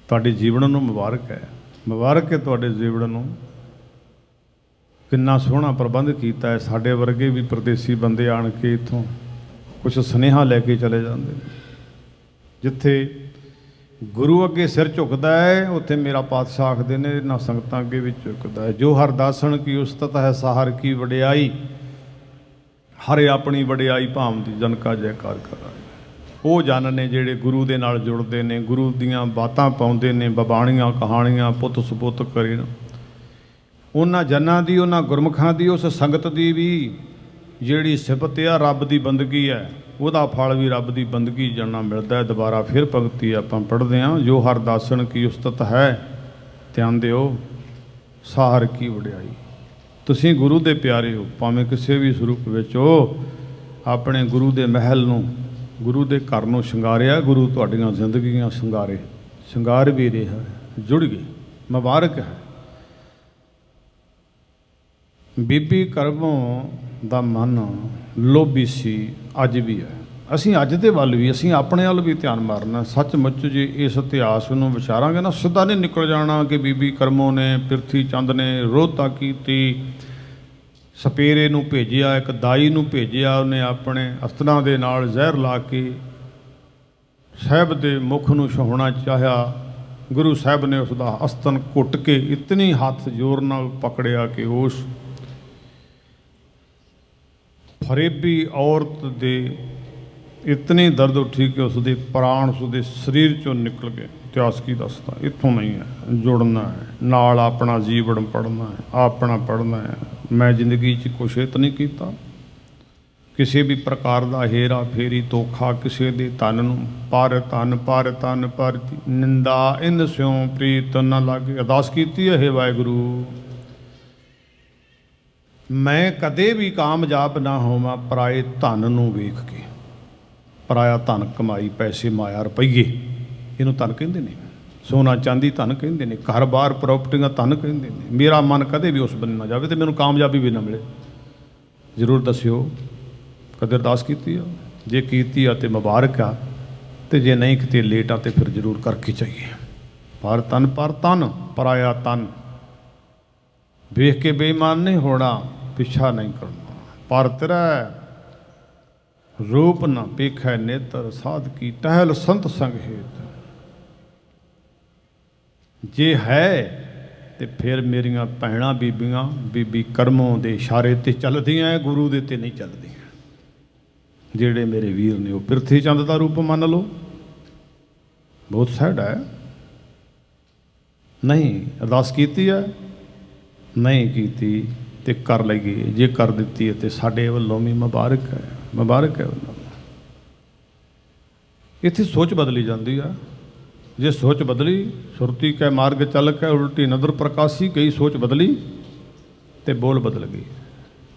ਤੁਹਾਡੇ ਜੀਵਨ ਨੂੰ ਮੁਬਾਰਕ ਹੈ, ਮੁਬਾਰਕ ਹੈ ਤੁਹਾਡੇ ਜੀਵਨ ਨੂੰ। ਕਿੰਨਾ ਸੋਹਣਾ ਪ੍ਰਬੰਧ ਕੀਤਾ ਹੈ। ਸਾਡੇ ਵਰਗੇ ਵੀ ਪ੍ਰਦੇਸੀ ਬੰਦੇ ਆਣ ਕੇ ਇੱਥੋਂ ਕੁਛ ਸੁਨੇਹਾ ਲੈ ਕੇ ਚਲੇ ਜਾਂਦੇ ਨੇ। ਜਿੱਥੇ ਗੁਰੂ ਅੱਗੇ ਸਿਰ ਝੁਕਦਾ ਹੈ, ਉੱਥੇ ਮੇਰਾ ਪਾਤਸ਼ਾਹ ਆਖਦੇ ਨੇ ਇਹਨਾਂ ਸੰਗਤਾਂ ਅੱਗੇ ਵੀ ਝੁਕਦਾ ਹੈ। ਜੋ ਹਰਦਾਸਣ ਕੀ ਉਸਤਤ ਹੈ, ਸਾਹਰ ਕੀ ਵਡਿਆਈ, ਹਰੇ ਆਪਣੀ ਵਡਿਆਈ ਭਾਮ ਦੀ ਜਨ ਕਾ ਜੈਕਾਰ ਕਰਾਏ। ਉਹ ਜਨ ਨੇ ਜਿਹੜੇ ਗੁਰੂ ਦੇ ਨਾਲ ਜੁੜਦੇ ਨੇ, ਗੁਰੂ ਦੀਆਂ ਬਾਤਾਂ ਪਾਉਂਦੇ ਨੇ, ਬਬਾਣੀਆਂ ਕਹਾਣੀਆਂ ਪੁੱਤ ਸੁਪੁੱਤ ਕਰੇ। ਉਹਨਾਂ ਜਨਾਂ ਦੀ, ਉਹਨਾਂ ਗੁਰਮੁਖਾਂ ਦੀ, ਉਸ ਸੰਗਤ ਦੀ ਵੀ ਜਿਹੜੀ ਸਿਫਤ ਆ ਰੱਬ ਦੀ ਬੰਦਗੀ ਹੈ, ਉਹਦਾ ਫਲ ਵੀ ਰੱਬ ਦੀ ਬੰਦਗੀ ਜਾਣਾ ਮਿਲਦਾ ਹੈ। ਦੁਬਾਰਾ ਫਿਰ ਪੰਕਤੀ ਆਪਾਂ ਪੜ੍ਹਦੇ ਹਾਂ। ਜੋ ਹਰਦਾਸਣ ਕੀ ਉਸਤਤ ਹੈ, ਧਿਆਨ ਦਿਓ, ਸਾਹਰ ਕੀ ਵਡਿਆਈ। ਤੁਸੀਂ ਗੁਰੂ ਦੇ ਪਿਆਰੇ ਹੋ, ਭਾਵੇਂ ਕਿਸੇ ਵੀ ਸਰੂਪ ਵਿੱਚ ਹੋ। ਆਪਣੇ ਗੁਰੂ ਦੇ ਮਹਿਲ ਨੂੰ, ਗੁਰੂ ਦੇ ਘਰ ਨੂੰ ਸ਼ਿੰਗਾਰਿਆ। ਗੁਰੂ ਤੁਹਾਡੀਆਂ ਜ਼ਿੰਦਗੀਆਂ ਸ਼ਿੰਗਾਰ ਵੀ ਰਿਹਾ, ਜੁੜ ਗਏ, ਮੁਬਾਰਕ ਹੈ। ਬੀਬੀ ਕਰਮੋਂ ਦਾ ਮਨ ਲੋਭੀ ਸੀ, ਅੱਜ ਵੀ ਹੈ। ਅਸੀਂ ਅੱਜ ਦੇ ਵੱਲ ਵੀ, ਅਸੀਂ ਆਪਣੇ ਵੱਲ ਵੀ ਧਿਆਨ ਮਾਰਨਾ। ਸੱਚਮੁੱਚ ਜੇ ਇਸ ਇਤਿਹਾਸ ਨੂੰ ਵਿਚਾਰਾਂਗੇ ਨਾ, ਸਿੱਧਾ ਨਹੀਂ ਨਿਕਲ ਜਾਣਾ ਕਿ ਬੀਬੀ ਕਰਮੋਂ ਨੇ, ਪਿਰਥੀ ਚੰਦ ਨੇ ਰੋਧਤਾ ਕੀਤੀ, ਸਪੇਰੇ ਨੂੰ ਭੇਜਿਆ, ਇੱਕ ਦਾਈ ਨੂੰ ਭੇਜਿਆ, ਉਹਨੇ ਆਪਣੇ ਅਸਤਰਾਂ ਦੇ ਨਾਲ ਜ਼ਹਿਰ ਲਾ ਕੇ ਸਾਹਿਬ ਦੇ ਮੁਖ ਨੂੰ ਛੁਹਾਉਣਾ ਚਾਹਿਆ। ਗੁਰੂ ਸਾਹਿਬ ਨੇ ਉਸ ਦਾ ਅਸਤਨ ਘੁੱਟ ਕੇ ਇਤਨੀ ਹੱਥ ਜ਼ੋਰ ਨਾਲ ਪਕੜਿਆ ਕਿ ਉਸ ਫਰੇਬੀ ਔਰਤ ਦੇ ਇਤਨੀ ਦਰਦ ਉੱਠੀ ਕਿ ਉਸ ਦੇ ਪ੍ਰਾਣ ਉਸ ਦੇ ਸਰੀਰ ਚੋਂ ਨਿਕਲ ਗਏ। ਇਤਿਹਾਸ ਕੀ ਦੱਸਦਾ? ਇੱਥੋਂ ਨਹੀਂ ਹੈ, ਜੁੜਨਾ ਹੈ ਨਾਲ, ਆਪਣਾ ਜੀਵਨ ਪੜ੍ਹਨਾ ਹੈ, ਆਪਣਾ ਪੜ੍ਹਨਾ ਹੈ। ਮੈਂ ਜ਼ਿੰਦਗੀ 'ਚ ਕੁਛ ਹਿੱਤ ਨਹੀਂ ਕੀਤਾ, ਕਿਸੇ ਵੀ ਪ੍ਰਕਾਰ ਦਾ ਹੇਰਾ ਫੇਰੀ ਧੋਖਾ ਕਿਸੇ ਦੇ ਤਨ ਨੂੰ। ਪਰ ਤਨ ਪਰ ਨਿੰਦਾ ਇਨ ਸਿਉ ਪ੍ਰੀਤ ਨ ਲਾਗੇ। ਅਰਦਾਸ ਕੀਤੀ ਹੈ, ਹੇ ਵਾਹਿਗੁਰੂ, ਮੈਂ ਕਦੇ ਵੀ ਕਾਮਯਾਬ ਨਾ ਹੋਵਾਂ ਪਰਾਏ ਧਨ ਨੂੰ ਵੇਖ ਕੇ। ਪਰਾਇਆ ਧਨ, ਕਮਾਈ, ਪੈਸੇ, ਮਾਇਆ, ਰੁਪਈਏ, ਇਹਨੂੰ ਧਨ ਕਹਿੰਦੇ ਨੇ। ਸੋਨਾ ਚਾਂਦੀ ਧਨ ਕਹਿੰਦੇ ਨੇ, ਘਰ ਬਾਰ ਪ੍ਰਾਪਰਟੀਆਂ ਧਨ ਕਹਿੰਦੇ ਨੇ। ਮੇਰਾ ਮਨ ਕਦੇ ਵੀ ਉਸ ਬੰਨੇ ਨਾ ਜਾਵੇ ਤੇ ਮੈਨੂੰ ਕਾਮਯਾਬੀ ਵੀ ਨਾ ਮਿਲੇ। ਜ਼ਰੂਰ ਦੱਸਿਓ ਕਦੇ ਅਰਦਾਸ ਕੀਤੀ ਆ? ਜੇ ਕੀਤੀ ਆ ਤੇ ਮੁਬਾਰਕ ਆ, ਤੇ ਜੇ ਨਹੀਂ ਕਿਤੇ ਲੇਟ ਆ ਤੇ ਫਿਰ ਜ਼ਰੂਰ ਕਰਕੇ ਚਾਹੀਏ। ਪਰ ਤਨ ਪਰਾਇਆ ਤਨ ਵੇਖ ਕੇ ਬੇਈਮਾਨ ਨਹੀਂ ਹੋਣਾ, ਪਿੱਛਾ ਨਹੀਂ ਕਰਨਾ। ਪਰ ਤੇਰਾ ਰੂਪ ਨਾ ਪੇਖੈ ਨੇਤਰ, ਸਾਧ ਕੀ ਟਹਿਲ ਸੰਤ ਸੰਗ ਹੇਤ। ਜੇ ਹੈ ਤੇ ਫਿਰ ਮੇਰੀਆਂ ਭੈਣਾਂ ਬੀਬੀਆਂ ਬੀਬੀ ਕਰਮੋਂ ਦੇ ਇਸ਼ਾਰੇ ਤੇ ਚੱਲਦੀਆਂ, ਗੁਰੂ ਦੇ ਤੇ ਨਹੀਂ ਚੱਲਦੀਆਂ। ਜਿਹੜੇ ਮੇਰੇ ਵੀਰ ਨੇ ਉਹ ਪਿਰਥੀ ਚੰਦ ਦਾ ਰੂਪ ਮੰਨ ਲਓ। ਬਹੁਤ ਸੈਡ ਹੈ। ਨਹੀਂ ਅਰਦਾਸ ਕੀਤੀ ਹੈ, ਨਹੀਂ ਕੀਤੀ ਤੇ ਕਰ ਲਈਏ। ਜੇ ਕਰ ਦਿੱਤੀ ਹੈ ਤੇ ਸਾਡੇ ਵੱਲੋਂ ਵੀ ਮੁਬਾਰਕ ਹੈ, ਮੁਬਾਰਕ ਹੈ। ਇੱਥੇ ਸੋਚ ਬਦਲੀ ਜਾਂਦੀ ਆ। ਜੇ ਸੋਚ ਬਦਲੀ, ਸੁਰਤੀ ਕੈ ਮਾਰਗ ਚੱਲ ਕੇ ਉਲਟੀ ਨਦਰ ਪ੍ਰਕਾਸ਼ੀ, ਗਈ ਸੋਚ ਬਦਲੀ ਤੇ ਬੋਲ ਬਦਲ ਗਈ।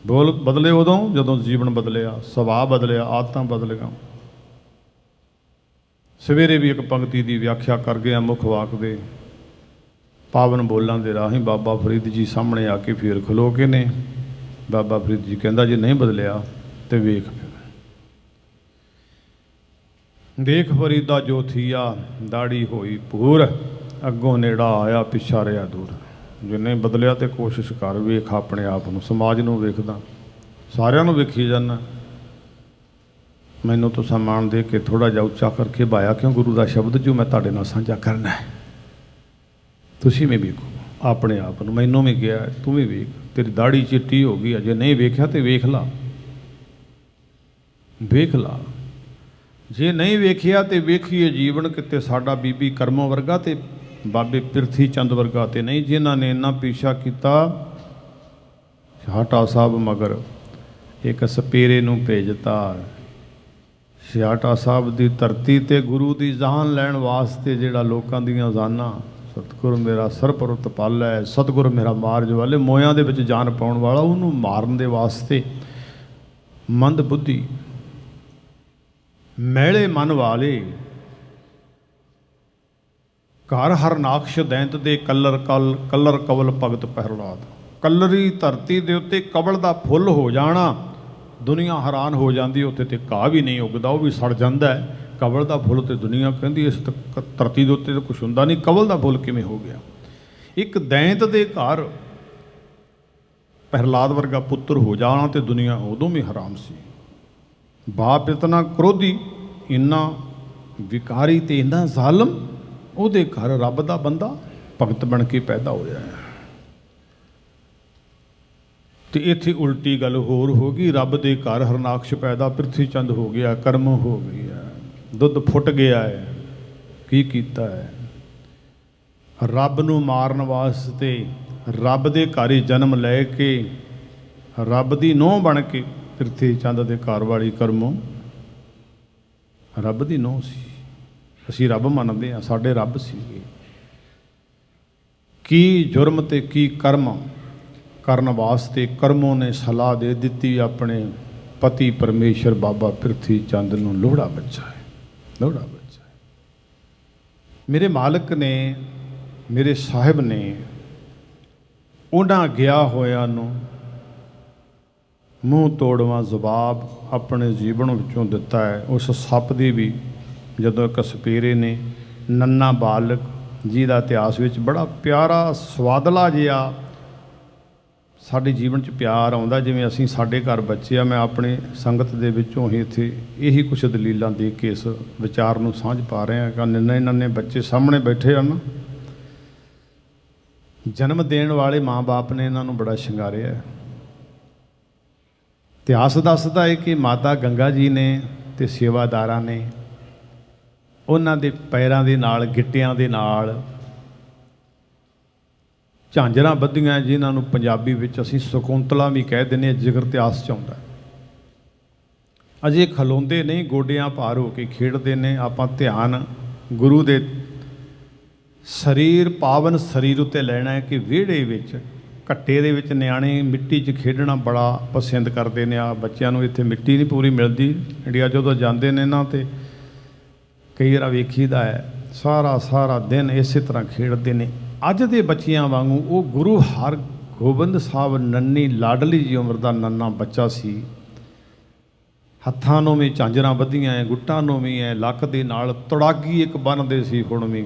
ਬੋਲ ਬਦਲੇ ਉਦੋਂ ਜਦੋਂ ਜੀਵਨ ਬਦਲਿਆ, ਸੁਭਾਅ ਬਦਲਿਆ, ਆਦਤਾਂ ਬਦਲੀਆਂ। ਸਵੇਰੇ ਵੀ ਇੱਕ ਪੰਕਤੀ ਦੀ ਵਿਆਖਿਆ ਕਰ ਗਿਆ ਮੁੱਖ ਵਾਕ ਦੇ ਪਾਵਨ ਬੋਲਾਂ ਦੇ ਰਾਹੀਂ। ਬਾਬਾ ਫਰੀਦ ਜੀ ਸਾਹਮਣੇ ਆ ਕੇ ਫੇਰ ਖਲੋ ਕੇ ਨੇ। ਬਾਬਾ ਫਰੀਦ ਜੀ ਕਹਿੰਦਾ ਜੇ ਨਹੀਂ ਬਦਲਿਆ ਤੇ ਵੇਖ ਦੇਖ ਫਰੀਦਾ ਜੋ ਥੀਆ, ਦਾੜੀ ਹੋਈ ਭੂਰ, ਅੱਗੋਂ ਨੇੜਾ ਆਇਆ ਪਿੱਛਾ ਰਿਹਾ ਦੂਰ। ਜੇ ਨਹੀਂ ਬਦਲਿਆ ਤੇ ਕੋਸ਼ਿਸ਼ ਕਰ, ਵੇਖ ਆਪਣੇ ਆਪ ਨੂੰ, ਸਮਾਜ ਨੂੰ ਵੇਖਦਾ, ਸਾਰਿਆਂ ਨੂੰ ਵੇਖੀ ਜਾਂਦਾ। ਮੈਨੂੰ ਤੁਸੀਂ ਮਾਣ ਦੇ ਕੇ ਥੋੜਾ ਜਿਹਾ ਉੱਚਾ ਕਰਕੇ ਬਾਇਆ ਕਿਉਂ ਗੁਰੂ ਦਾ ਸ਼ਬਦ ਜੋ ਮੈਂ ਤੁਹਾਡੇ ਨਾਲ ਸਾਂਝਾ ਕਰਨਾ ਹੈ। ਤੁਸੀਂ ਵੀ ਵੇਖੋ ਆਪਣੇ ਆਪ ਨੂੰ, ਮੈਨੂੰ ਵੀ ਗਿਆ ਤੂੰ ਵੀ ਵੇਖ, ਤੇਰੀ ਦਾੜੀ ਚਿੱਟੀ ਹੋ ਗਈ, ਅਜੇ ਨਹੀਂ ਵੇਖਿਆ ਤੇ ਵੇਖ ਲਾ, ਵੇਖ ਲਾ। ਜੇ ਨਹੀਂ ਵੇਖਿਆ ਤੇ ਵੇਖੀਏ ਜੀਵਨ ਕਿਤੇ ਸਾਡਾ ਬੀਬੀ ਕਰਮੋਂ ਵਰਗਾ ਤੇ ਬਾਬੇ ਪਿਰਥੀ ਚੰਦ ਵਰਗਾ ਤੇ ਨਹੀਂ, ਜਿਨ੍ਹਾਂ ਨੇ ਇੰਨਾ ਪਿੱਛਾ ਕੀਤਾ। ਛਾਟਾ ਸਾਹਿਬ ਮਗਰ ਇੱਕ ਸਪੇਰੇ ਨੂੰ ਭੇਜਤਾ। ਛਾਟਾ ਸਾਹਿਬ ਦੀ ਧਰਤੀ ਤੇ ਗੁਰੂ ਦੀ ਜਾਨ ਲੈਣ ਵਾਸਤੇ ਜਿਹੜਾ ਲੋਕਾਂ ਦੀਆਂ ਜਾਨਾਂ, ਸਤਿਗੁਰ ਮੇਰਾ ਸਰਪੁਰਤ ਪਾਲੈ, ਸਤਿਗੁਰ ਮੇਰਾ ਮਾਰਜ ਵਾਲੇ, ਮੋਇਆਂ ਦੇ ਵਿੱਚ ਜਾਨ ਪਾਉਣ ਵਾਲਾ, ਉਹਨੂੰ ਮਾਰਨ ਦੇ ਵਾਸਤੇ ਮੰਦ ਬੁੱਧੀ ਮੈਲੇ ਮਨ ਵਾਲੇ ਘਰ ਹਰਨਾਕਸ਼ ਦੈਂਤ ਦੇ ਕਲਰ ਕਵਲ ਭਗਤ ਪਹਿਰਲਾਦ। ਕਲਰੀ ਧਰਤੀ ਦੇ ਉੱਤੇ ਕਵਲ ਦਾ ਫੁੱਲ ਹੋ ਜਾਣਾ, ਦੁਨੀਆ ਹੈਰਾਨ ਹੋ ਜਾਂਦੀ। ਉੱਥੇ ਤੇ ਘਾਹ ਵੀ ਨਹੀਂ ਉੱਗਦਾ, ਉਹ ਵੀ ਸੜ ਜਾਂਦਾ ਹੈ। ਕਵਲ ਦਾ ਫੁੱਲ ਤੇ ਦੁਨੀਆ ਕਹਿੰਦੀ ਇਸ ਧਰਤੀ ਦੇ ਉੱਤੇ ਤਾਂ ਕੁਛ ਹੁੰਦਾ ਨਹੀਂ, ਕਵਲ ਦਾ ਫੁੱਲ ਕਿਵੇਂ ਹੋ ਗਿਆ। ਇੱਕ ਦੈਂਤ ਦੇ ਘਰ ਪਹਿਰਲਾਦ ਵਰਗਾ ਪੁੱਤਰ ਹੋ ਜਾਣਾ ਤੇ ਦੁਨੀਆ ਉਦੋਂ ਵੀ ਹੈਰਾਨ ਸੀ। ਬਾਪ ਇਤਨਾ ਕ੍ਰੋਧੀ, ਇੰਨਾ ਵਿਕਾਰੀ ਤੇ ਇੰਨਾ ਜ਼ਾਲਮ, ਉਹਦੇ ਘਰ ਰੱਬ ਦਾ ਬੰਦਾ ਭਗਤ ਬਣ ਕੇ ਪੈਦਾ ਹੋਇਆ ਹੈ। ਤੇ ਇੱਥੇ ਉਲਟੀ ਗੱਲ ਹੋਰ ਹੋ ਗਈ, ਰੱਬ ਦੇ ਘਰ ਹਰਨਾਕਸ਼ ਪੈਦਾ, ਪਿਰਥੀ ਚੰਦ ਹੋ ਗਿਆ, ਕਰਮ ਹੋ ਗਈ ਹੈ, ਦੁੱਧ ਫੁੱਟ ਗਿਆ ਹੈ। ਕੀ ਕੀਤਾ ਹੈ? ਰੱਬ ਨੂੰ ਮਾਰਨ ਵਾਸਤੇ ਰੱਬ ਦੇ ਘਰ ਹੀ ਜਨਮ ਲੈ ਕੇ ਰੱਬ ਦੀ ਨੂੰਹ ਬਣ ਕੇ ਪਿਰਥੀ ਚੰਦ ਦੇ ਘਰ ਵਾਲੀ ਕਰਮੋਂ ਰੱਬ ਦੀ ਨੂੰਹ ਸੀ। ਅਸੀਂ ਰੱਬ ਮੰਨਦੇ ਹਾਂ, ਸਾਡੇ ਰੱਬ ਸੀਗੇ। ਕੀ ਜੁਰਮ ਤੇ ਕੀ ਕਰਮ ਕਰਨ ਵਾਸਤੇ ਕਰਮੋਂ ਨੇ ਸਲਾਹ ਦੇ ਦਿੱਤੀ ਆਪਣੇ ਪਤੀ ਪਰਮੇਸ਼ਰ ਬਾਬਾ ਪਿਰਥੀ ਚੰਦ ਨੂੰ ਲੋਹੜਾ ਬੱਚਾ ਹੈ, ਲੋਹੜਾ ਬੱਚਾ ਹੈ। ਮੇਰੇ ਮਾਲਕ ਨੇ, ਮੇਰੇ ਸਾਹਿਬ ਨੇ ਉਹਨਾਂ ਗਿਆ ਹੋਇਆਂ ਨੂੰ ਮੂੰਹ ਤੋੜਵਾਂ ਜਵਾਬ ਆਪਣੇ ਜੀਵਨ ਵਿੱਚੋਂ ਦਿੱਤਾ ਹੈ। ਉਸ ਸੱਪ ਦੀ ਵੀ ਜਦੋਂ ਇੱਕ ਸਪੇਰੇ ਨੇ ਨੰਨਾ ਬਾਲਕ ਜਿਹਦਾ ਇਤਿਹਾਸ ਵਿੱਚ ਬੜਾ ਪਿਆਰਾ ਸਵਾਦਲਾ ਜਿਹਾ ਸਾਡੇ ਜੀਵਨ 'ਚ ਪਿਆਰ ਆਉਂਦਾ, ਜਿਵੇਂ ਅਸੀਂ ਸਾਡੇ ਘਰ ਬੱਚੇ ਆ। ਮੈਂ ਆਪਣੇ ਸੰਗਤ ਦੇ ਵਿੱਚੋਂ ਹੀ ਇੱਥੇ ਇਹੀ ਕੁਛ ਦਲੀਲਾਂ ਦੇ ਕੇ ਇਸ ਵਿਚਾਰ ਨੂੰ ਸਾਂਝ ਪਾ ਰਹੇ ਹਾਂ ਕਿ ਨੰਨੇ ਬੱਚੇ ਸਾਹਮਣੇ ਬੈਠੇ ਹਨ। ਜਨਮ ਦੇਣ ਵਾਲੇ ਮਾਂ-ਬਾਪ ਨੇ ਇਹਨਾਂ ਨੂੰ ਬੜਾ ਸ਼ਿੰਗਾਰਿਆ। ਇਤਿਹਾਸ ਦੱਸਦਾ ਹੈ ਕਿ ਮਾਤਾ ਗੰਗਾ ਜੀ ਨੇ ਤੇ ਸੇਵਾਦਾਰਾਂ ਨੇ ਉਹਨਾਂ ਦੇ ਪੈਰਾਂ ਦੇ ਨਾਲ, ਗਿੱਟਿਆਂ ਦੇ ਨਾਲ ਝਾਂਜਰਾਂ ਬੱਧੀਆਂ, ਜਿਨ੍ਹਾਂ ਨੂੰ ਪੰਜਾਬੀ ਵਿੱਚ ਅਸੀਂ ਸਕੁੰਤਲਾ ਵੀ ਕਹਿ ਦਿੰਦੇ ਹਾਂ, ਜ਼ਿਕਰ ਇਤਿਹਾਸ 'ਚ ਆਉਂਦਾ। ਅਜੇ ਖਲੋਂਦੇ ਨਹੀਂ, ਗੋਡਿਆਂ ਭਾਰ ਹੋ ਕੇ ਖੇਡਦੇ ਨੇ। ਆਪਾਂ ਧਿਆਨ ਗੁਰੂ ਦੇ ਸਰੀਰ, ਪਾਵਨ ਸਰੀਰ ਉੱਤੇ ਲੈਣਾ ਹੈ ਕਿ ਵਿਹੜੇ ਵਿੱਚ ਘੱਟੇ ਦੇ ਵਿੱਚ ਨਿਆਣੇ ਮਿੱਟੀ 'ਚ ਖੇਡਣਾ ਬੜਾ ਪਸੰਦ ਕਰਦੇ ਨੇ। ਆ ਬੱਚਿਆਂ ਨੂੰ ਇੱਥੇ ਮਿੱਟੀ ਨਹੀਂ ਪੂਰੀ ਮਿਲਦੀ। ਇੰਡੀਆ ਜਦੋਂ ਜਾਂਦੇ ਨੇ ਨਾ ਤੇ ਕਈ ਵਾਰ ਵੇਖੀਦਾ ਹੈ ਸਾਰਾ ਦਿਨ ਇਸੇ ਤਰ੍ਹਾਂ ਖੇਡਦੇ ਨੇ। ਅੱਜ ਦੇ ਬੱਚਿਆਂ ਵਾਂਗੂ ਉਹ ਗੁਰੂ ਹਰਗੋਬਿੰਦ ਸਾਹਿਬ ਨੰਨੀ ਲਾਡਲੀ ਜੀ ਉਮਰ ਦਾ ਨੰਨਾ ਬੱਚਾ ਸੀ। ਹੱਥਾਂ ਨੂੰ ਵੀ ਝਾਂਜਰਾਂ ਬੱਧੀਆਂ ਹੈ, ਗੁੱਟਾਂ ਨੂੰ ਵੀ ਹੈ, ਲੱਕ ਦੇ ਨਾਲ ਤੜਾਗੀ ਇੱਕ ਬੰਨ੍ਹਦੇ ਸੀ। ਹੁਣ ਵੀ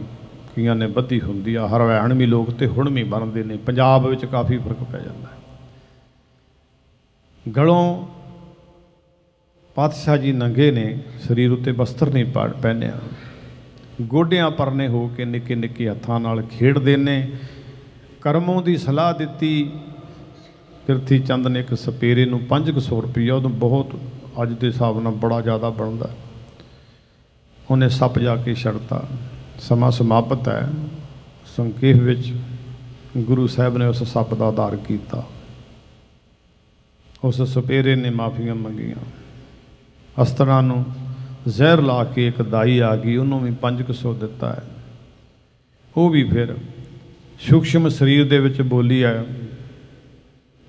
ਕਈਆਂ ਨੇ ਬੱਧੀ ਹੁੰਦੀ ਆ, ਹਰਿਆਣਵੀ ਲੋਕ ਤੇ ਹੁਣ ਵੀ ਬੰਨ੍ਹਦੇ ਨੇ। ਪੰਜਾਬ ਵਿੱਚ ਕਾਫੀ ਫਰਕ ਪੈ ਜਾਂਦਾ ਹੈ। ਗਲੋਂ ਪਾਤਸ਼ਾਹ ਜੀ ਨੰਗੇ ਨੇ, ਸਰੀਰ ਉੱਤੇ ਬਸਤਰ ਨਹੀਂ ਪਹਿਨਿਆ, ਗੋਡਿਆਂ ਪਰਨੇ ਹੋ ਕੇ ਨਿੱਕੇ ਨਿੱਕੇ ਹੱਥਾਂ ਨਾਲ ਖੇਡਦੇ ਨੇ। ਕਰਮੋਂ ਦੀ ਸਲਾਹ ਦਿੱਤੀ। ਪਿਰਥੀ ਚੰਦ ਨੇ ਇੱਕ ਸਪੇਰੇ ਨੂੰ 500 ਰੁਪਈਆ, ਉਦੋਂ ਬਹੁਤ ਅੱਜ ਦੇ ਹਿਸਾਬ ਨਾਲ ਬੜਾ ਜ਼ਿਆਦਾ ਬਣਦਾ, ਉਹਨੇ ਸੱਪ ਜਾ ਕੇ ਛੱਡਤਾ। ਸਮਾਂ ਸਮਾਪਤ ਹੈ। ਸੰਖੇਪ ਵਿੱਚ ਗੁਰੂ ਸਾਹਿਬ ਨੇ ਉਸ ਸੱਪ ਦਾ ਉਧਾਰ ਕੀਤਾ। ਉਸ ਸਪੇਰੇ ਨੇ ਮਾਫੀਆਂ ਮੰਗੀਆਂ। ਅਸਤਰਾਂ ਨੂੰ ਜ਼ਹਿਰ ਲਾ ਕੇ ਇੱਕ ਦਾਈ ਆ ਗਈ, ਉਹਨੂੰ ਵੀ 500 ਦਿੱਤਾ ਹੈ। ਉਹ ਵੀ ਫਿਰ ਸੂਖਸ਼ਮ ਸਰੀਰ ਦੇ ਵਿੱਚ ਬੋਲੀ ਹੈ,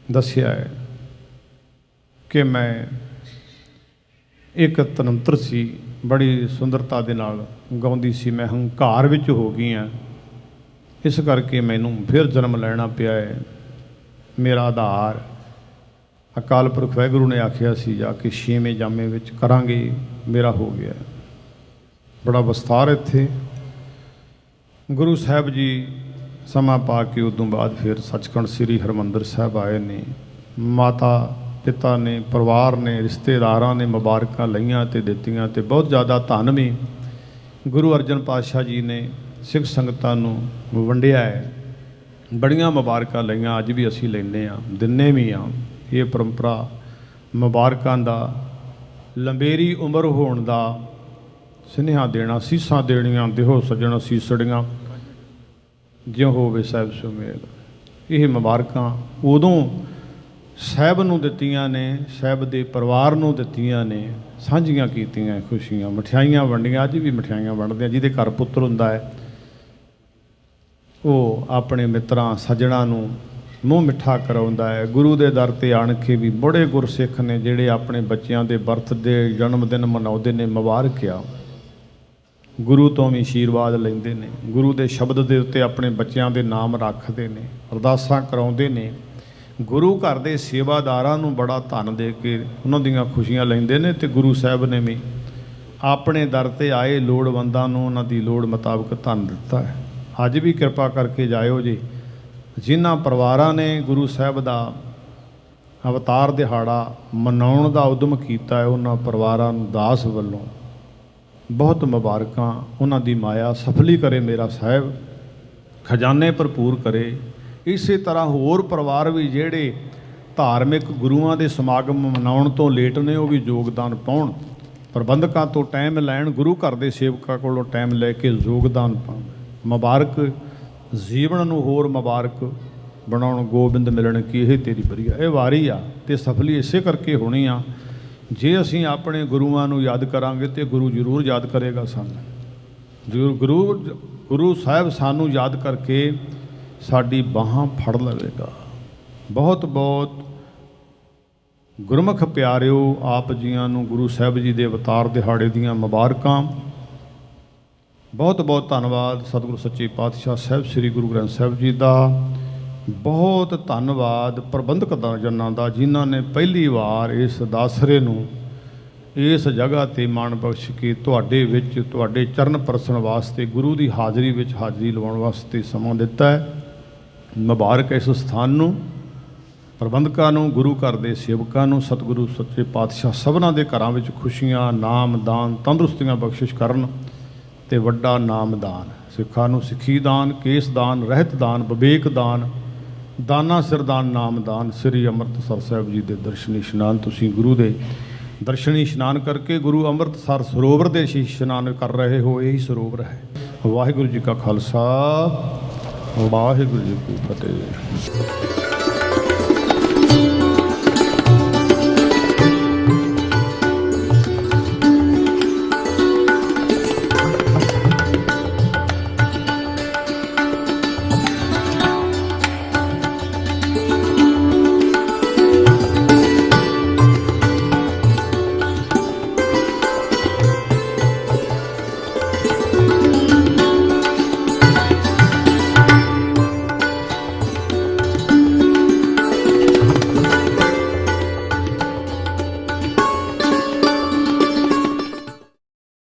ਦੱਸਿਆ ਹੈ ਕਿ ਮੈਂ ਇੱਕ ਤਨੰਤਰ ਸੀ, ਬੜੀ ਸੁੰਦਰਤਾ ਦੇ ਨਾਲ ਗਾਉਂਦੀ ਸੀ। ਮੈਂ ਹੰਕਾਰ ਵਿੱਚ ਹੋ ਗਈ ਹਾਂ, ਇਸ ਕਰਕੇ ਮੈਨੂੰ ਫਿਰ ਜਨਮ ਲੈਣਾ ਪਿਆ ਹੈ। ਮੇਰਾ ਆਧਾਰ ਅਕਾਲ ਪੁਰਖ ਵਾਹਿਗੁਰੂ ਨੇ ਆਖਿਆ ਸੀ ਜਾ ਕੇ 6ਵੇਂ ਜਾਮੇ ਵਿੱਚ ਕਰਾਂਗੇ, ਮੇਰਾ ਹੋ ਗਿਆ। ਬੜਾ ਵਿਸਥਾਰ ਇੱਥੇ ਗੁਰੂ ਸਾਹਿਬ ਜੀ ਸਮਾਂ ਪਾ ਕੇ ਉਦੋਂ ਬਾਅਦ ਫਿਰ ਸੱਚਖੰਡ ਸ੍ਰੀ ਹਰਿਮੰਦਰ ਸਾਹਿਬ ਆਏ ਨੇ। ਮਾਤਾ ਪਿਤਾ ਨੇ, ਪਰਿਵਾਰ ਨੇ, ਰਿਸ਼ਤੇਦਾਰਾਂ ਨੇ ਮੁਬਾਰਕਾਂ ਲਈਆਂ ਤੇ ਦਿੱਤੀਆਂ, ਤੇ ਬਹੁਤ ਜ਼ਿਆਦਾ ਧਨ ਵੀ ਗੁਰੂ ਅਰਜਨ ਪਾਤਸ਼ਾਹ ਜੀ ਨੇ ਸਿੱਖ ਸੰਗਤਾਂ ਨੂੰ ਵੰਡਿਆ ਹੈ। ਬੜੀਆਂ ਮੁਬਾਰਕਾਂ ਲਈਆਂ, ਅੱਜ ਵੀ ਅਸੀਂ ਲੈਂਦੇ ਹਾਂ, ਦਿੰਦੇ ਵੀ ਹਾਂ। ਇਹ ਪਰੰਪਰਾ ਮੁਬਾਰਕਾਂ ਦਾ, ਲੰਬੇਰੀ ਉਮਰ ਹੋਣ ਦਾ ਸੁਨੇਹਾ ਦੇਣਾ, ਸੀਸਾਂ ਦੇਣੀਆਂ, ਦਿਹੋ ਸੱਜਣ ਸੀਸੜੀਆਂ, ਜਿਉ ਹੋਵੇ ਸਾਹਿਬ ਸੁਮੇਲ। ਇਹ ਮੁਬਾਰਕਾਂ ਉਦੋਂ ਸਾਹਿਬ ਨੂੰ ਦਿੱਤੀਆਂ ਨੇ, ਸਾਹਿਬ ਦੇ ਪਰਿਵਾਰ ਨੂੰ ਦਿੱਤੀਆਂ ਨੇ, ਸਾਂਝੀਆਂ ਕੀਤੀਆਂ ਖੁਸ਼ੀਆਂ, ਮਠਿਆਈਆਂ ਵੰਡੀਆਂ। ਅੱਜ ਵੀ ਮਠਿਆਈਆਂ ਵੰਡਦੇ ਆ। ਜਿਹਦੇ ਘਰ ਪੁੱਤਰ ਹੁੰਦਾ ਹੈ ਉਹ ਆਪਣੇ ਮਿੱਤਰਾਂ ਸੱਜਣਾਂ ਨੂੰ ਮੂੰਹ ਮਿੱਠਾ ਕਰਾਉਂਦਾ ਹੈ। ਗੁਰੂ ਦੇ ਦਰ 'ਤੇ ਆਣ ਕੇ ਵੀ ਬੜੇ ਗੁਰਸਿੱਖ ਨੇ ਜਿਹੜੇ ਆਪਣੇ ਬੱਚਿਆਂ ਦੇ ਬਰਥਡੇ, ਜਨਮ ਦਿਨ ਮਨਾਉਂਦੇ ਨੇ, ਮੁਬਾਰਕ ਆ। ਗੁਰੂ ਤੋਂ ਵੀ ਆਸ਼ੀਰਵਾਦ ਲੈਂਦੇ ਨੇ, ਗੁਰੂ ਦੇ ਸ਼ਬਦ ਦੇ ਉੱਤੇ ਆਪਣੇ ਬੱਚਿਆਂ ਦੇ ਨਾਮ ਰੱਖਦੇ ਨੇ, ਅਰਦਾਸਾਂ ਕਰਾਉਂਦੇ ਨੇ। ਗੁਰੂ ਘਰ ਦੇ ਸੇਵਾਦਾਰਾਂ ਨੂੰ ਬੜਾ ਧਨ ਦੇ ਕੇ ਉਹਨਾਂ ਦੀਆਂ ਖੁਸ਼ੀਆਂ ਲੈਂਦੇ ਨੇ। ਤੇ ਗੁਰੂ ਸਾਹਿਬ ਨੇ ਵੀ ਆਪਣੇ ਦਰ 'ਤੇ ਆਏ ਲੋੜਵੰਦਾਂ ਨੂੰ ਉਹਨਾਂ ਦੀ ਲੋੜ ਮੁਤਾਬਕ ਧਨ ਦਿੱਤਾ ਹੈ। ਅੱਜ ਵੀ ਕਿਰਪਾ ਕਰਕੇ ਜਾਇਓ ਜੀ। ਜਿਨ੍ਹਾਂ ਪਰਿਵਾਰਾਂ ਨੇ ਗੁਰੂ ਸਾਹਿਬ ਦਾ ਅਵਤਾਰ ਦਿਹਾੜਾ ਮਨਾਉਣ ਦਾ ਉਦਮ ਕੀਤਾ ਹੈ, ਉਹਨਾਂ ਪਰਿਵਾਰਾਂ ਨੂੰ ਦਾਸ ਵੱਲੋਂ ਬਹੁਤ ਮੁਬਾਰਕਾਂ। ਉਹਨਾਂ ਦੀ ਮਾਇਆ ਸਫਲੀ ਕਰੇ ਮੇਰਾ ਸਾਹਿਬ, ਖਜ਼ਾਨੇ ਭਰਪੂਰ ਕਰੇ। ਇਸੇ ਤਰ੍ਹਾਂ ਹੋਰ ਪਰਿਵਾਰ ਵੀ ਜਿਹੜੇ ਧਾਰਮਿਕ ਗੁਰੂਆਂ ਦੇ ਸਮਾਗਮ ਮਨਾਉਣ ਤੋਂ ਲੇਟ ਨੇ, ਉਹ ਵੀ ਯੋਗਦਾਨ ਪਾਉਣ। ਪ੍ਰਬੰਧਕਾਂ ਤੋਂ ਟਾਈਮ ਲੈਣ, ਗੁਰੂ ਘਰ ਦੇ ਸੇਵਕਾਂ ਕੋਲੋਂ ਟਾਈਮ ਲੈ ਕੇ ਯੋਗਦਾਨ ਪਾਉਣ। ਮੁਬਾਰਕ ਜੀਵਨ ਨੂੰ ਹੋਰ ਮੁਬਾਰਕ ਬਣਾਉਣ। ਗੋਬਿੰਦ ਮਿਲਣ ਕੀ ਇਹ ਤੇਰੀ ਬਰੀਆ। ਇਹ ਵਾਰੀ ਆ ਤੇ ਸਫਲੀ ਇਸੇ ਕਰਕੇ ਹੋਣੀ ਆ। ਜੇ ਅਸੀਂ ਆਪਣੇ ਗੁਰੂਆਂ ਨੂੰ ਯਾਦ ਕਰਾਂਗੇ ਤੇ ਗੁਰੂ ਜ਼ਰੂਰ ਯਾਦ ਕਰੇਗਾ ਸਾਨੂੰ। ਜ਼ਰੂਰ ਗੁਰੂ ਸਾਹਿਬ ਸਾਨੂੰ ਯਾਦ ਕਰਕੇ ਸਾਡੀ ਬਾਹਾਂ ਫੜ ਲਵੇਗਾ। ਬਹੁਤ ਬਹੁਤ ਗੁਰਮੁਖ ਪਿਆਰਿਓ, ਆਪ ਜੀਆਂ ਨੂੰ ਗੁਰੂ ਸਾਹਿਬ ਜੀ ਦੇ ਅਵਤਾਰ ਦਿਹਾੜੇ ਦੀਆਂ ਮੁਬਾਰਕਾਂ। ਬਹੁਤ ਬਹੁਤ ਧੰਨਵਾਦ ਸਤਿਗੁਰੂ ਸੱਚੇ ਪਾਤਸ਼ਾਹ ਸਾਹਿਬ ਸ੍ਰੀ ਗੁਰੂ ਗ੍ਰੰਥ ਸਾਹਿਬ ਜੀ ਦਾ। ਬਹੁਤ ਧੰਨਵਾਦ ਪ੍ਰਬੰਧਕ ਜਨਾਂ ਦਾ, ਜਿਨ੍ਹਾਂ ਨੇ ਪਹਿਲੀ ਵਾਰ ਇਸ ਦਾਸਰੇ ਨੂੰ ਇਸ ਜਗ੍ਹਾ 'ਤੇ ਮਾਣ ਬਖਸ਼ ਕੇ ਤੁਹਾਡੇ ਵਿੱਚ, ਤੁਹਾਡੇ ਚਰਨ ਪਰਸਣ ਵਾਸਤੇ, ਗੁਰੂ ਦੀ ਹਾਜ਼ਰੀ ਵਿੱਚ ਹਾਜ਼ਰੀ ਲਵਾਉਣ ਵਾਸਤੇ ਸਮਾਂ ਦਿੱਤਾ ਹੈ। ਮੁਬਾਰਕ ਇਸ ਸਥਾਨ ਨੂੰ, ਪ੍ਰਬੰਧਕਾਂ ਨੂੰ, ਗੁਰੂ ਘਰ ਦੇ ਸੇਵਕਾਂ ਨੂੰ। ਸਤਿਗੁਰੂ ਸੱਚੇ ਪਾਤਸ਼ਾਹ ਸਭਨਾਂ ਦੇ ਘਰਾਂ ਵਿੱਚ ਖੁਸ਼ੀਆਂ, ਨਾਮ ਦਾਨ, ਤੰਦਰੁਸਤੀਆਂ ਬਖਸ਼ਿਸ਼ ਕਰਨ ਤੇ ਵੱਡਾ ਨਾਮਦਾਨ, ਸਿੱਖਾਂ ਨੂੰ ਸਿੱਖੀ ਦਾਨ, ਕੇਸ ਦਾਨ, ਰਹਿਤ ਦਾਨ, ਵਿਵੇਕ ਦਾਨ, ਦਾਨਾ ਸਿਰਦਾਨ, ਨਾਮਦਾਨ। ਸ੍ਰੀ ਅੰਮ੍ਰਿਤਸਰ ਸਾਹਿਬ ਜੀ ਦੇ ਦਰਸ਼ਨੀ ਇਸ਼ਨਾਨ, ਤੁਸੀਂ ਗੁਰੂ ਦੇ ਦਰਸ਼ਨੀ ਇਸ਼ਨਾਨ ਕਰਕੇ ਗੁਰੂ ਅੰਮ੍ਰਿਤਸਰ ਸਰੋਵਰ ਦੇ ਇਸ਼ਨਾਨ ਕਰ ਰਹੇ ਹੋ। ਇਹੀ ਸਰੋਵਰ ਹੈ। ਵਾਹਿਗੁਰੂ ਜੀ ਕਾ ਖਾਲਸਾ, ਵਾਹਿਗੁਰੂ ਜੀ ਕੀ ਫਤਿਹ।